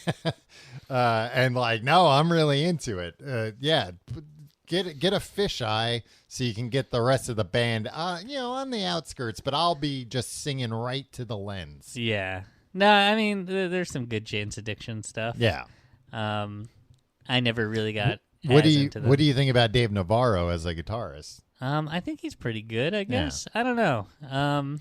And like, no, I'm really into it. Get a fisheye so you can get the rest of the band, on the outskirts, but I'll be just singing right to the lens. Yeah. No, I mean, there's some good Jane's Addiction stuff. Yeah. I never really got What into them. do you think about Dave Navarro as a guitarist? I think he's pretty good, I guess. I don't know.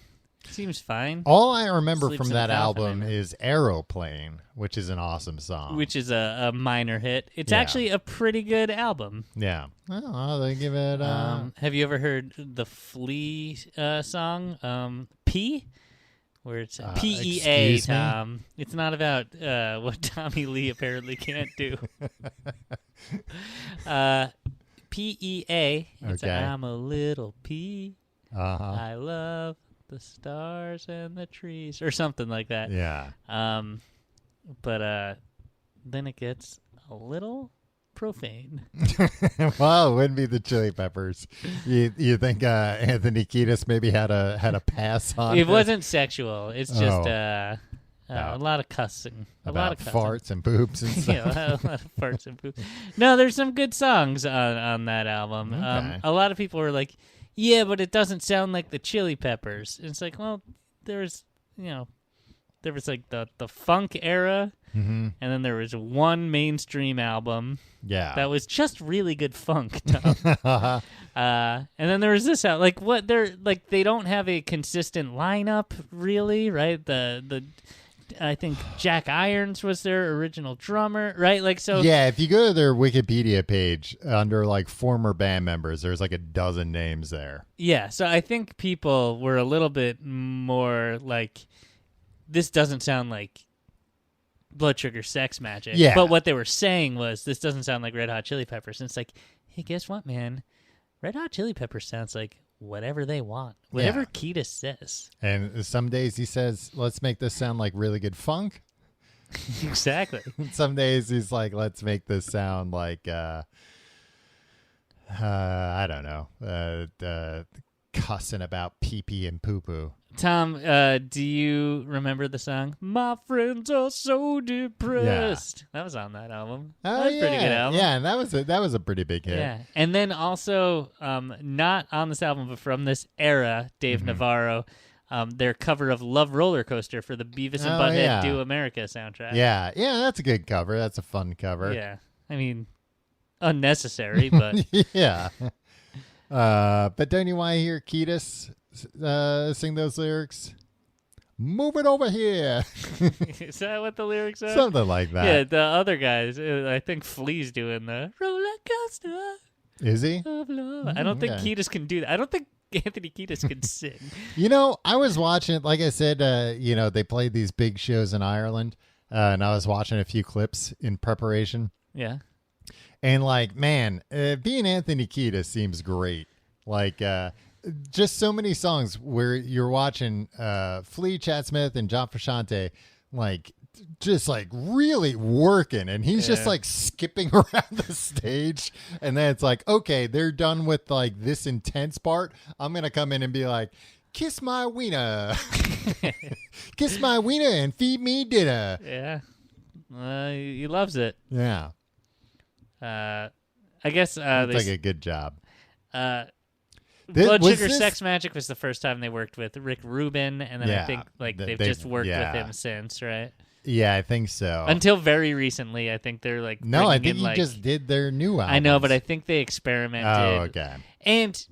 Seems fine. All I remember Sleeps from in a that coffin, album is Aeroplane, which is an awesome song. Which is a minor hit. It's Yeah. actually a pretty good album. Yeah. Oh, they give it... Have you ever heard the Flea song, P? Where it's P-E-A, excuse me? Tom. It's not about what Tommy Lee apparently can't do. P-E-A. It's Okay. I'm a little P. Uh-huh. I love the stars and the trees. Or something like that. Yeah. But then it gets a little profane. Well, it wouldn't be the Chili Peppers. You think Anthony Kiedis maybe had a pass on It wasn't sexual. It's just a About- lot of cussing. about farts and poops and stuff? Yeah, a lot of farts and poop. No, there's some good songs on that album. Okay. A lot of people were like, yeah, but it doesn't sound like the Chili Peppers. And it's like, well, there was like the funk era, Mm-hmm. and then there was one mainstream album Yeah. that was just really good funk, Tom. And then there was this out. Like what they're like, they don't have a consistent lineup, really, right? The I think Jack Irons was their original drummer, right? Like so. Yeah, if you go to their Wikipedia page under like former band members, there's like a dozen names there. Yeah, so I think people were a little bit more like, this doesn't sound like Blood Sugar Sex Magic. Yeah. But what they were saying was, this doesn't sound like Red Hot Chili Peppers. And it's like, hey, guess what, man? Red Hot Chili Peppers sounds like whatever they want. Whatever Yeah. Kiedis says. And some days he says, let's make this sound like really good funk. Exactly. Some days he's like, let's make this sound like, I don't know, cussing about pee-pee and poo-poo. Tom, do you remember the song, My Friends Are So Depressed? That was on that album. Oh, That was a pretty good album. Yeah, and that was a pretty big hit. Yeah, and then also, not on this album, but from this era, Dave Mm-hmm. Navarro, their cover of Love Roller Coaster for the Beavis and Oh, Butthead yeah. Do America soundtrack. Yeah, that's a good cover. That's a fun cover. Yeah. I mean, unnecessary, but Yeah. But don't you want to hear Kiedis sing those lyrics? Move it over here. is that what the lyrics are? Something like that. Yeah, the other guys, I think Flea's doing the roller coaster Is he? of love. I don't think okay. Kiedis can do that. I don't think Anthony Kiedis can sing. I was watching, like I said, they played these big shows in Ireland, and I was watching a few clips in preparation. Yeah. And like, man, being Anthony Kiedis seems great. Like, just so many songs where you're watching Flea, Chad Smith, and John Frusciante, like, just like really working, and he's just Yeah. like skipping around the stage. And then it's like, okay, they're done with like this intense part. I'm gonna come in and be like, kiss my wiener, kiss my wiener, and feed me dinner. Yeah. He loves it. Yeah, I guess it's like a good job. Blood was Sugar this- Sex Magic was the first time they worked with Rick Rubin, and then I Yeah, think like they've they've- just worked yeah. with him since, right? Yeah, I think so. Until very recently, I think they're like No, I bringing think in, he like, just did their new album. I know, but I think they experimented. Oh, okay. And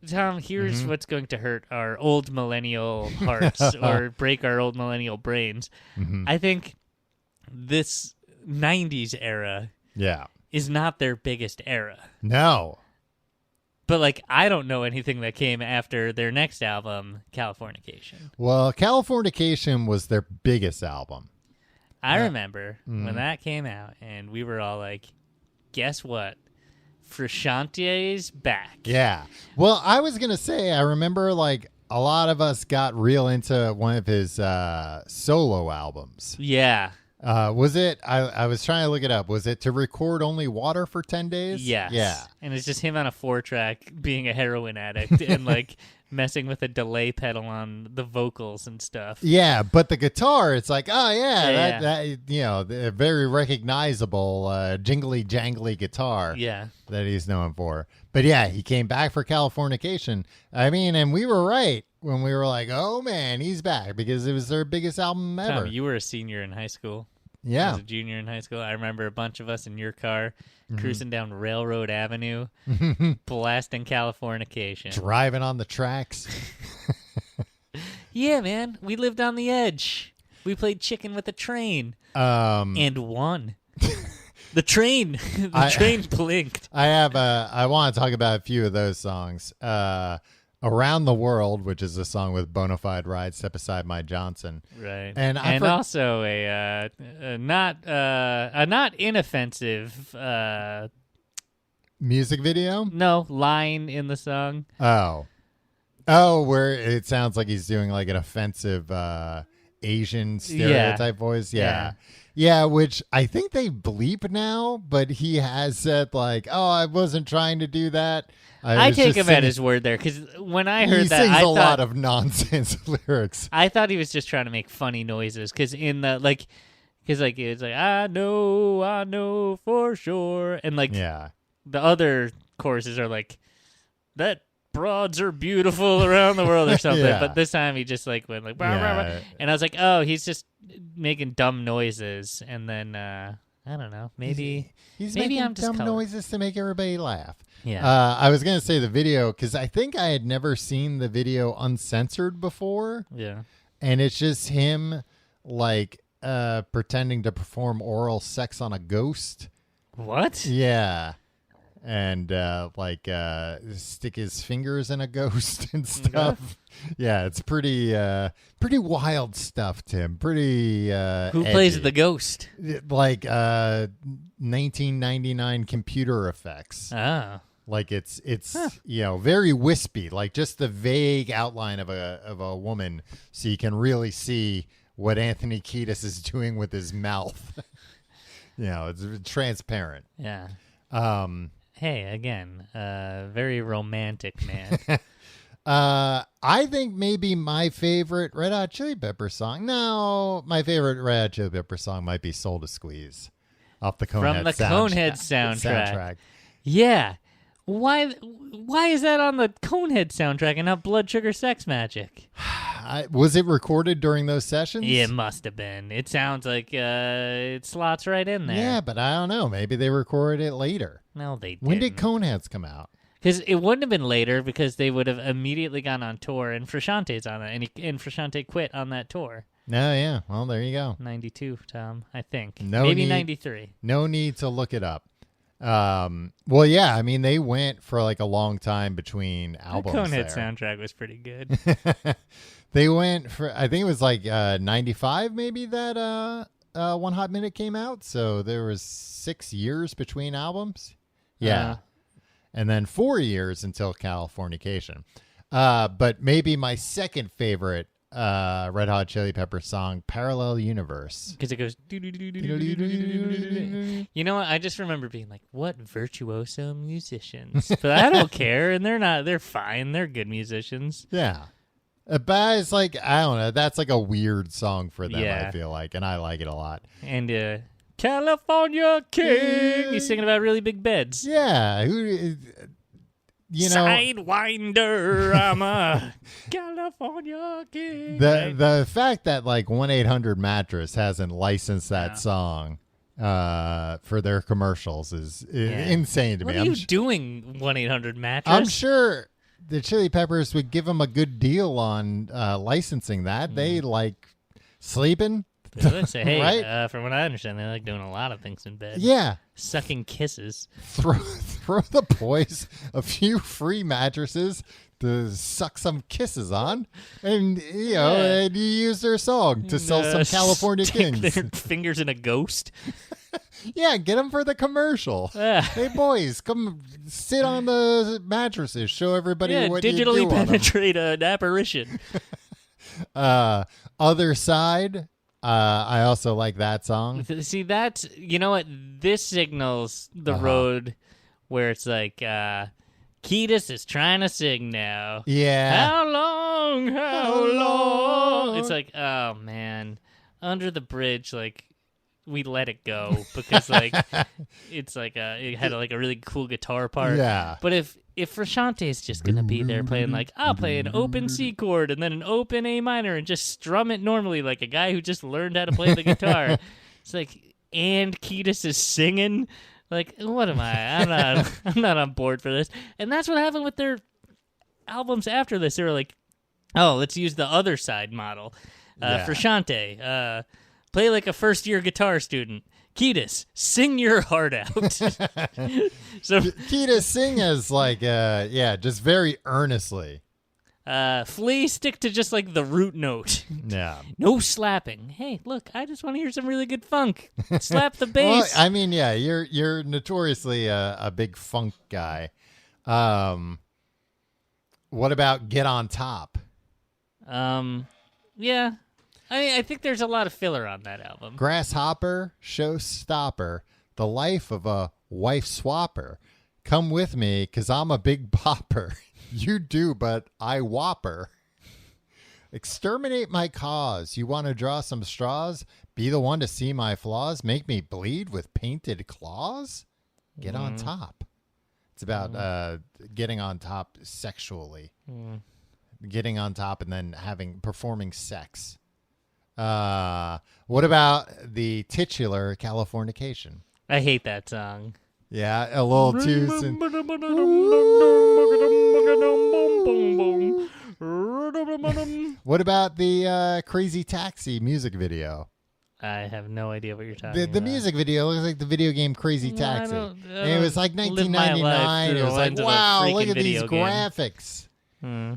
Tom, here's Mm-hmm. what's going to hurt our old millennial hearts or break our old millennial brains. Mm-hmm. I think this 90s era Yeah. is not their biggest era. No. But, like, I don't know anything that came after their next album, Californication. Well, Californication was their biggest album. I remember Mm-hmm. when that came out, and we were all like, guess what? Frusciante's back. Yeah. Well, I was going to say, I remember, like, a lot of us got real into one of his solo albums. Yeah. Was it? I was trying to look it up. Was it To Record Only Water for 10 Days? Yes. Yeah. And it's just him on a 4-track being a heroin addict and like messing with a delay pedal on the vocals and stuff. Yeah, but the guitar, it's like, oh Yeah, that you know, the very recognizable jingly jangly guitar. Yeah. That he's known for. But yeah, he came back for Californication. I mean, and we were right when we were like, oh man, he's back, because it was their biggest album ever. Tom, you were a senior in high school. I Yeah. was a junior in high school. I remember a bunch of us in your car cruising down Railroad Avenue, blasting Californication. Driving on the tracks. Yeah, man. We lived on the edge. We played chicken with a train and won. The train blinked. I want to talk about a few of those songs. Around the World, which is a song with Bonafide Ride, Step Aside My Johnson. Right. And also a not inoffensive music video? line in the song. Oh, where it sounds like he's doing like an offensive Asian stereotype voice. Yeah, which I think they bleep now, but he has said like, "Oh, I wasn't trying to do that." I take him at his word there, because when I heard that, sings I a thought, lot of nonsense lyrics. I thought he was just trying to make funny noises, because in the because it's like I know for sure, and like Yeah, the other choruses are like that. Broads are beautiful around the world or something. Yeah. But this time he just like went like, bah, bah, bah. And I was like, oh, he's just making dumb noises. And then I don't know, maybe he's maybe making I'm just dumb noises to make everybody laugh. Yeah. I was gonna say the video, because I think I had never seen the video uncensored before. Yeah. And it's just him like pretending to perform oral sex on a ghost. What? Yeah. And stick his fingers in a ghost and stuff. Yeah, it's pretty wild stuff, Tim. Pretty Who plays edgy. the ghost? Like 1999 computer effects. Oh. Like it's very wispy, like just the vague outline of a woman, so you can really see what Anthony Kiedis is doing with his mouth. It's transparent. Yeah. Hey, again, very romantic man. I think maybe my favorite Red Hot Chili Pepper song. No, my favorite Red Hot Chili Pepper song might be "Soul to Squeeze" off the Conehead From the Conehead soundtrack. Yeah. Why is that on the Conehead soundtrack and not Blood Sugar Sex Magic? Was it recorded during those sessions? It must have been. It sounds like it slots right in there. Yeah, but I don't know. Maybe they recorded it later. No, they didn't. When did Coneheads come out? Because it wouldn't have been later, because they would have immediately gone on tour, and Frusciante's on it, and Frusciante quit on that tour. No, yeah. Well, there you go. 92, Tom, I think. No Maybe need, 93. No need to look it up. Well, yeah, I mean, they went for like a long time between albums. The Conehead there. soundtrack was pretty good. They went for, I think it was like 95 maybe that One Hot Minute came out. So there was 6 years between albums. Yeah. And then 4 years until Californication. But maybe my second favorite Red Hot Chili Pepper song, Parallel Universe. Because it goes... You know what? I just remember being like, what virtuoso musicians. But I don't care, and they're fine. They're good musicians. Yeah. But it's like, I don't know, that's like a weird song for them, Yeah. I feel like, and I like it a lot. And California King. He's singing about really big beds. Yeah. Sidewinder, I'm a California King. The fact that like 1-800-Mattress hasn't licensed that song for their commercials is insane to me. What are you doing, 1-800-Mattress? I'm sure the Chili Peppers would give them a good deal on licensing that. They like sleeping. They would say, hey, Right? from what I understand, they like doing a lot of things in bed. Yeah. Sucking kisses. Throw the boys a few free mattresses to suck some kisses on, and and you use their song to sell some California stick Kings. their fingers in a ghost. Yeah, get them for the commercial. Yeah. Hey, boys, come sit on the mattresses. Show everybody what digitally you do on them. penetrate an apparition. Other Side. I also like that song. See, that's, you know what? This signals the road where it's like, Ketis is trying to sing now. Yeah. How long? How long? It's like, oh, man. Under the bridge, like, we let it go because, like, it's like, it had, like, a really cool guitar part. Yeah. But if Frusciante's just going to be there playing, like, I'll play an open C chord and then an open A minor and just strum it normally like a guy who just learned how to play the guitar. It's like, and Ketis is singing. Like, what am I? I'm not on board for this. And that's what happened with their albums after this. They were like, oh, let's use the other side model. Frusciante, play like a first-year guitar student. Ketis, sing your heart out. So Ketis, sing as like, just very earnestly. Flea, stick to just like the root note. Yeah. No slapping. Hey, look, I just want to hear some really good funk. Slap the bass. Well, I mean, yeah, you're notoriously a big funk guy. What about Get on Top? Yeah. I mean, I think there's a lot of filler on that album. Grasshopper, Showstopper, The Life of a Wife Swapper. Come with me, 'cause I'm a big bopper. You do, but I whopper. Exterminate my cause. You want to draw some straws? Be the one to see my flaws? Make me bleed with painted claws? Get on top. It's about getting on top sexually. Getting on top and then performing sex. What about the titular Californication? I hate that song. Yeah, a little too soon. What about the Crazy Taxi music video? I have no idea what you're talking about. The music video looks like the video game Crazy Taxi. And it was like live my life 1999. through It the was like, lens of a wow, look freaking at these video game. graphics.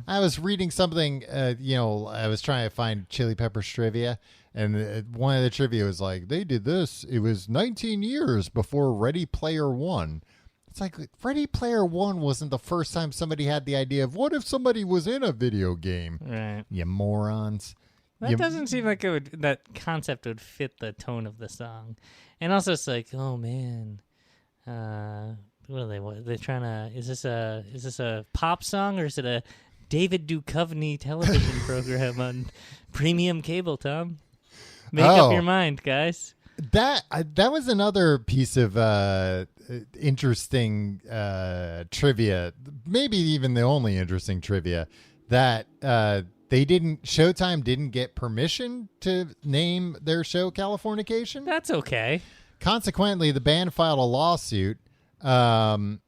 I was reading something, I was trying to find Chili Peppers trivia, and one of the trivia was like, they did this. It was 19 years before Ready Player One. It's like, Ready Player One wasn't the first time somebody had the idea of, what if somebody was in a video game? Right. You morons. That doesn't seem like that concept would fit the tone of the song. And also it's like, oh man, what are they trying to, is this a pop song or is it a David Duchovny television program on premium cable, Tom? Make up your mind, guys. That was another piece of interesting trivia, maybe even the only interesting trivia, that Showtime didn't get permission to name their show Californication. That's okay. Consequently, the band filed a lawsuit. But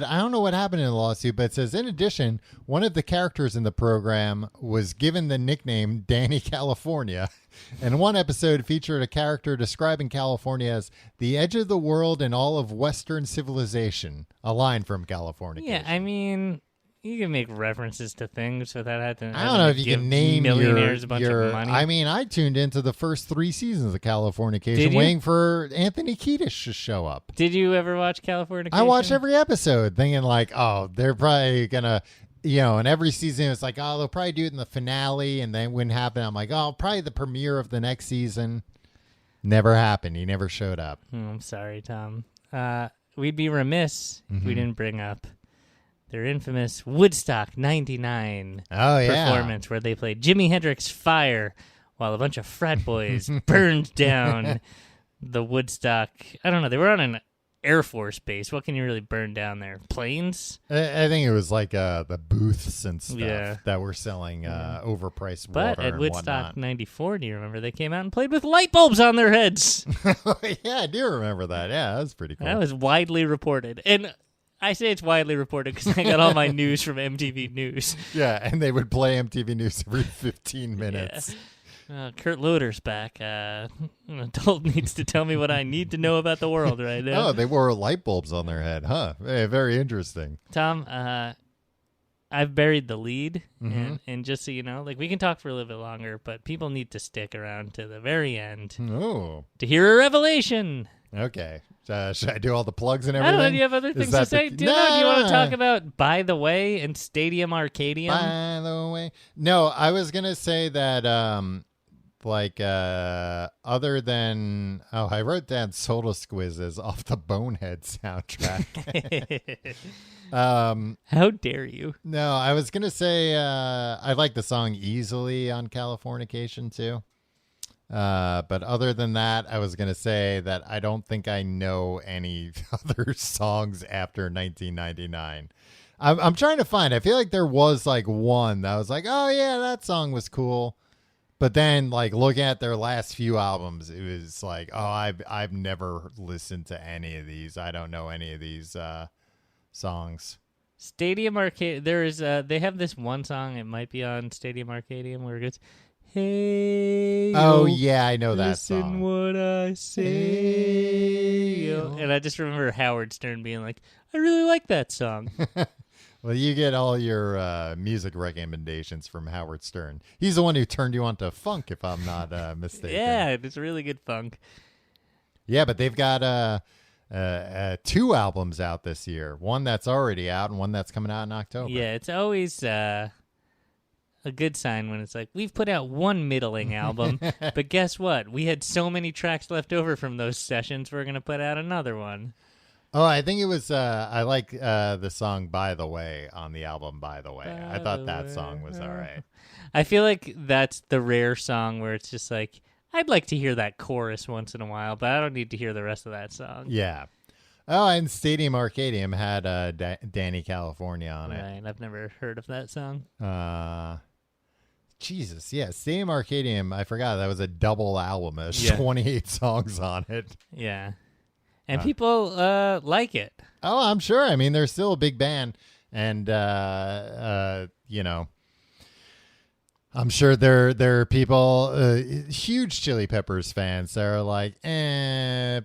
I don't know what happened in the lawsuit, but it says, in addition, one of the characters in the program was given the nickname Danny California. And one episode featured a character describing California as the edge of the world and all of Western civilization. A line from California. Yeah, I mean, you can make references to things without having to. I don't know if you can name millionaires a bunch of money. I mean, I tuned into the first 3 seasons of Californication waiting for Anthony Kiedis to show up. Did you ever watch Californication? I watched every episode thinking like, oh, they're probably going to, and every season it's like, oh, they'll probably do it in the finale, and then it wouldn't happen. I'm like, oh, probably the premiere of the next season. Never happened. He never showed up. I'm sorry, Tom. We'd be remiss if we didn't bring up their infamous Woodstock 99 performance where they played Jimi Hendrix Fire while a bunch of frat boys burned down the Woodstock. I don't know. They were on an Air Force base. What can you really burn down there? Planes? I think it was like the booths and stuff that were selling overpriced water. But at and Woodstock 94, do you remember they came out and played with light bulbs on their heads? Yeah, I do remember that. Yeah, that was pretty cool. That was widely reported. And I say it's widely reported because I got all my news from MTV News. Yeah, and they would play MTV News every 15 minutes. Kurt Loder's back. An adult needs to tell me what I need to know about the world right now. Oh, they wore light bulbs on their head, huh? Very interesting. Tom, I've buried the lead, Mm-hmm. and just so you know, like we can talk for a little bit longer, but people need to stick around to the very end Oh, to hear a revelation. okay. Should I do all the plugs and I everything? don't know. Do you have other things to say? Do you want to talk about By the Way and Stadium Arcadium? By the way, no, I was gonna say that, other than I wrote down Soda Squizzes off the Bonehead soundtrack. How dare you? No, I was gonna say I like the song "Easily" on Californication too. But other than that, I was gonna say that I don't think I know any other songs after 1999. I'm trying to find. I feel like there was like one that I was like, oh yeah, that song was cool. But then, like looking at their last few albums, it was like, oh, I've never listened to any of these. I don't know any of these songs. Stadium Arcade. There is. They have this one song. It might be on Stadium Arcadium where it goes, "Hey, Oh yeah, I know that listen song. what I say." And I just remember Howard Stern being like, "I really like that song." Well, you get all your music recommendations from Howard Stern. He's the one who turned you on to funk, if I'm not mistaken. Yeah, it's really good funk. Yeah, but they've got 2 albums out this year. One that's already out and one that's coming out in October. Yeah, it's always a good sign when it's like, we've put out one middling album, but guess what? We had so many tracks left over from those sessions, we're going to put out another one. Oh, I think it was, I like the song By the Way on the album By the Way. I thought that song was all right. I feel like that's the rare song where it's just like, I'd like to hear that chorus once in a while, but I don't need to hear the rest of that song. Yeah. Oh, and Stadium Arcadium had Danny California on it. Right, I've never heard of that song. Jesus, yeah. Stadium Arcadium, I forgot that was a double album. There's Yeah. 28 songs on it. Yeah. And people like it. Oh, I'm sure. I mean, they're still a big band. And, I'm sure there are people, huge Chili Peppers fans that are like,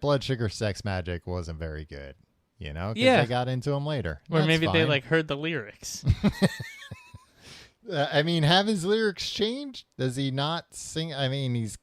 Blood Sugar Sex Magic wasn't very good. You know, because Yeah. they got into them later. Or That's maybe they fine. like heard the lyrics. I mean, have his lyrics changed? Does he not sing? I mean, he's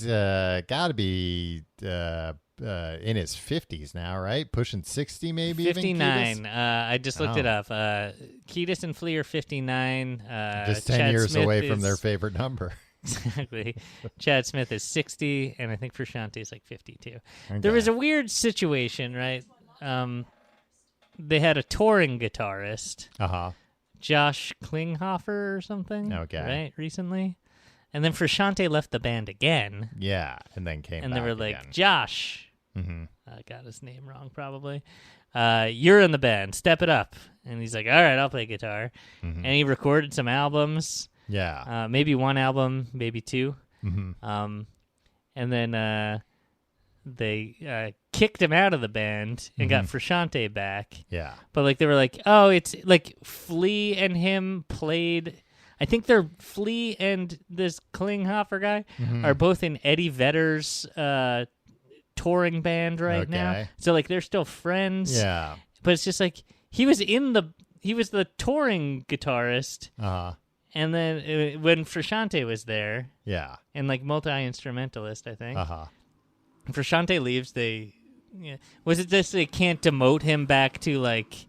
got to be in his 50s now, right? Pushing 60, maybe. 59. Even, I just looked it up. Kiedis and Flea are 59. just 10 Chad years Smith away from is- their favorite number. Exactly. Chad Smith is 60, and I think Frusciante is like 52. Okay. There was a weird situation, right? They had a touring guitarist, Uh-huh. Josh Klinghoffer or something. Okay. Right, recently. And then Frusciante left the band again. Yeah, and then came And back they were like, again. Josh, Mm-hmm. I got his name wrong probably. You're in the band. Step it up. And he's like, all right, I'll play guitar. Mm-hmm. And he recorded some albums. Yeah. Maybe one album, maybe two. Mm-hmm. And then they kicked him out of the band and got Frusciante back. Yeah. But like they were like, oh, it's like Flea and him played. I think they're Flea and this Klinghoffer guy are both in Eddie Vedder's touring band right now. Okay. So like they're still friends. Yeah. But it's just like he was the touring guitarist, Uh-huh. and then when Frusciante was there, Yeah. and like multi-instrumentalist, I think. Uh-huh. Frusciante leaves, was it just they can't demote him back to like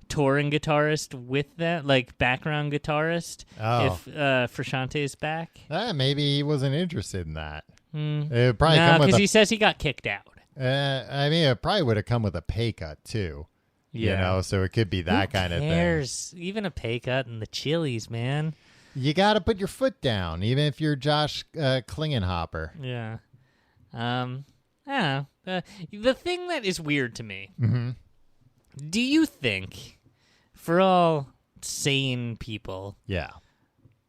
touring guitarist with that, like background guitarist, if Frusciante is back? Maybe he wasn't interested in that. Mm. It would probably No, come with because a, he says he got kicked out. I mean, it probably would have come with a pay cut too. You know, so it could be that kind of thing. Who cares? Even a pay cut in the Chili's, man. You got to put your foot down, even if you're Josh Klingenhopper. Yeah. I don't know. The thing that is weird to me, do you think, for all sane people, Yeah.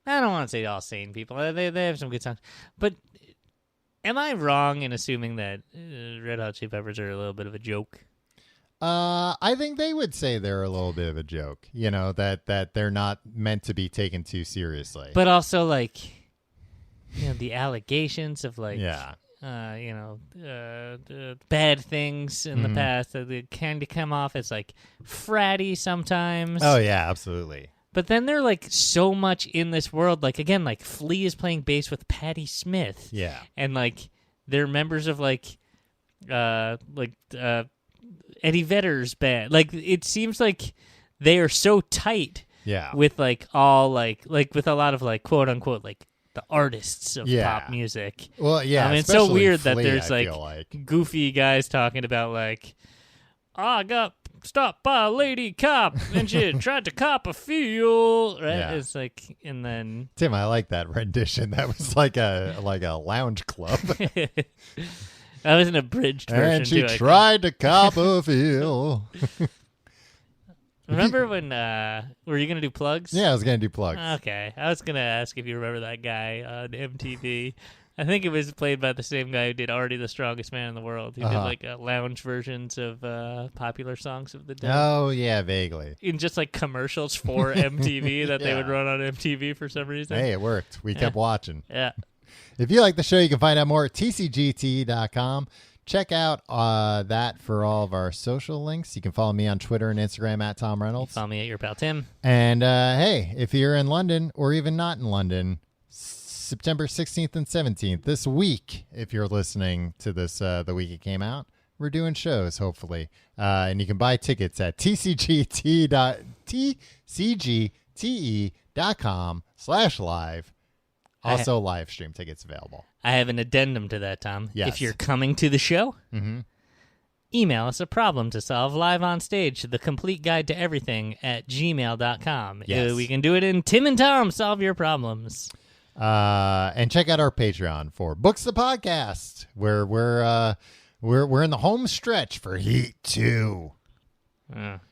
I don't want to say all sane people, they have some good songs, but am I wrong in assuming that Red Hot Chili Peppers are a little bit of a joke? I think they would say they're a little bit of a joke. You know, that they're not meant to be taken too seriously. But also, like, the allegations of like, Yeah. bad things in the past that they kind of come off as like fratty sometimes. Oh yeah, absolutely. But then they're like so much in this world. Like again, like Flea is playing bass with Patti Smith. Yeah. And like they're members of Eddie Vedder's band. Like it seems like they are so tight. Yeah. With like all like with a lot of like quote unquote like the artists of pop music. Well, yeah. I mean, it's so especially weird Flea, that there's I like, feel like goofy guys talking about like, I got stopped by a lady cop and she tried to cop a fuel. Right? Yeah. It's like, and then Tim, I like that rendition. That was like a lounge club. that was an abridged version And she too. tried to cop a feel. Remember when? Were you gonna do plugs? Yeah, I was gonna do plugs. Okay, I was gonna ask if you remember that guy on MTV. I think it was played by the same guy who did "Already the Strongest Man in the World." He did like lounge versions of popular songs of the day. Oh yeah, vaguely. In just like commercials for MTV that they would run on MTV for some reason. Hey, it worked. We kept watching. Yeah. If you like the show, you can find out more at tcgt.com. Check out that for all of our social links. You can follow me on Twitter and Instagram at Tom Reynolds. Follow me at your pal Tim. And hey, if you're in London or even not in London, September 16th and 17th, this week, if you're listening to this the week it came out, we're doing shows, hopefully. And you can buy tickets at tcgte.com/live. Also, live stream tickets available. I have an addendum to that, Tom. Yes. If you're coming to the show, email us a problem to solve live on stage to the complete guide to everything at gmail.com. Yes. We can do it in Tim and Tom Solve Your Problems. And check out our Patreon for Books the Podcast, where we're in the home stretch for Heat 2.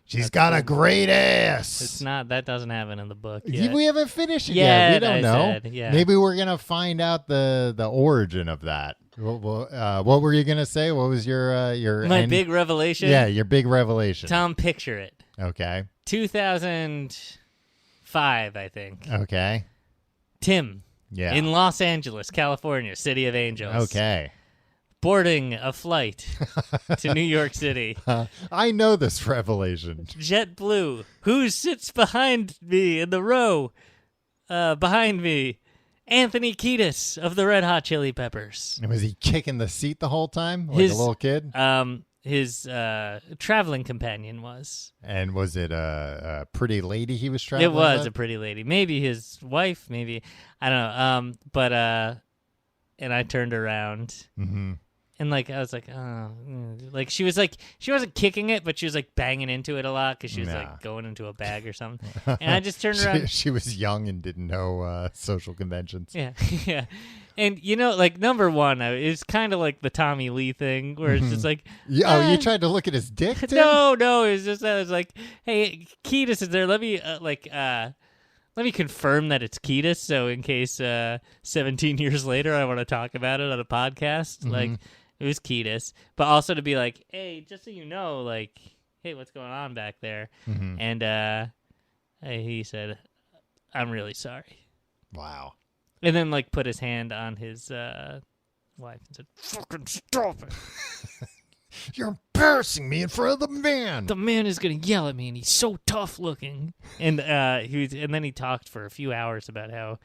She's got a great ass. It's not. That doesn't happen in the book yet. We haven't finished it Yeah, yet. We don't I know. said, yeah. Maybe we're gonna find out the origin of that. What were you gonna say? What was your My big revelation? Yeah, your big revelation. Tom, picture it. Okay. 2005, I think. Okay. Tim. Yeah. In Los Angeles, California, City of Angels. Okay. Boarding a flight to New York City. I know this revelation. JetBlue. Who sits behind me in the row? Behind me. Anthony Kiedis of the Red Hot Chili Peppers. And was he kicking the seat the whole time like a little kid? His traveling companion was. And was it a pretty lady he was traveling It was with? a pretty lady. Maybe his wife, maybe. I don't know. And I turned around. Mm-hmm. And like I was like, oh, like she wasn't kicking it, but she was like banging into it a lot because she was like going into a bag or something. And I just turned around. She was young and didn't know social conventions. Yeah, yeah. And like number one, it's kind of like the Tommy Lee thing where it's just like, You tried to look at his dick, Tim? no, it's just I was like, hey, Kiedis is there? Let me confirm that it's Kiedis, so in case 17 years later I want to talk about it on a podcast, like. It was Kiedis, but also to be like, hey, just so you know, like, hey, what's going on back there? Mm-hmm. And he said, I'm really sorry. Wow. And then, like, put his hand on his wife and said, fucking stop it. You're embarrassing me in front of the man. The man is going to yell at me, and he's so tough looking. And and then he talked for a few hours about how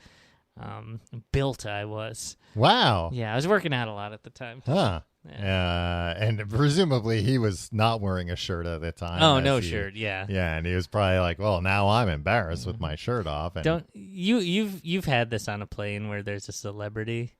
built I was. Wow. Yeah, I was working out a lot at the time. Huh. And presumably he was not wearing a shirt at the time. Oh, no shirt. Yeah. Yeah, and he was probably like, "Well, now I'm embarrassed with my shirt off." And You've had this on a plane where there's a celebrity,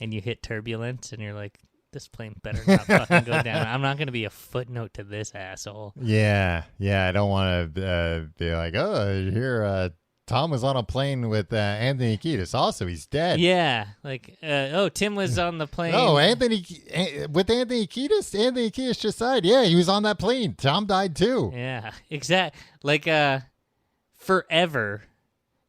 and you hit turbulence, and you're like, this plane better not fucking go down. I'm not going to be a footnote to this asshole. Yeah. I don't want to be like, "Oh, here, Tom was on a plane with Anthony Kiedis. Also, he's dead." Yeah, like, Tim was on the plane. Oh, with Anthony Kiedis? Anthony Kiedis just died. Yeah, he was on that plane. Tom died too. Yeah, exact. Like, forever,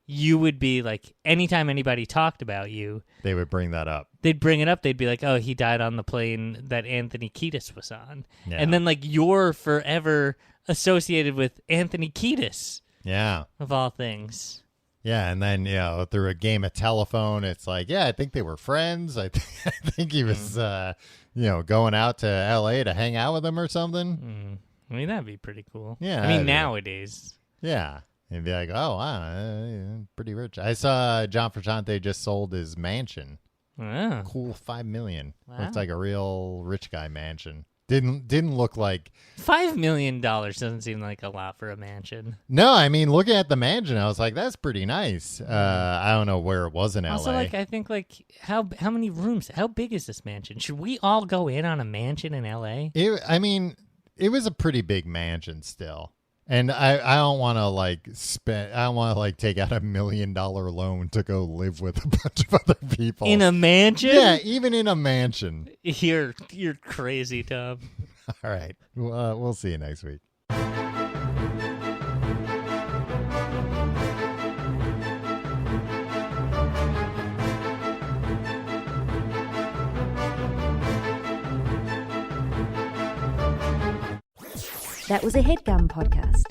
you would be like, anytime anybody talked about you, They would bring that up. they'd bring it up. They'd be like, oh, he died on the plane that Anthony Kiedis was on. Yeah. And then, like, you're forever associated with Anthony Kiedis. Yeah. Of all things. Yeah, and then, through a game of telephone, it's like, yeah, I think they were friends. I think he was, going out to L.A. to hang out with him or something. I mean, that'd be pretty cool. Yeah. I mean, nowadays. Yeah. And be like, oh, wow, pretty rich. I saw John Frusciante just sold his mansion. Oh. Cool, $5 million. Wow. Looks like a real rich guy mansion. Didn't look like $5 million doesn't seem like a lot for a mansion. No, I mean, looking at the mansion, I was like, that's pretty nice. I don't know where it was in Also, LA. I think how many rooms? How big is this mansion? Should we all go in on a mansion in LA? It was a pretty big mansion still. And I don't want to take out $1 million loan to go live with a bunch of other people In a mansion? Yeah, even in a mansion. You're crazy, Tom. All right, we'll see you next week. That was a HeadGum podcast.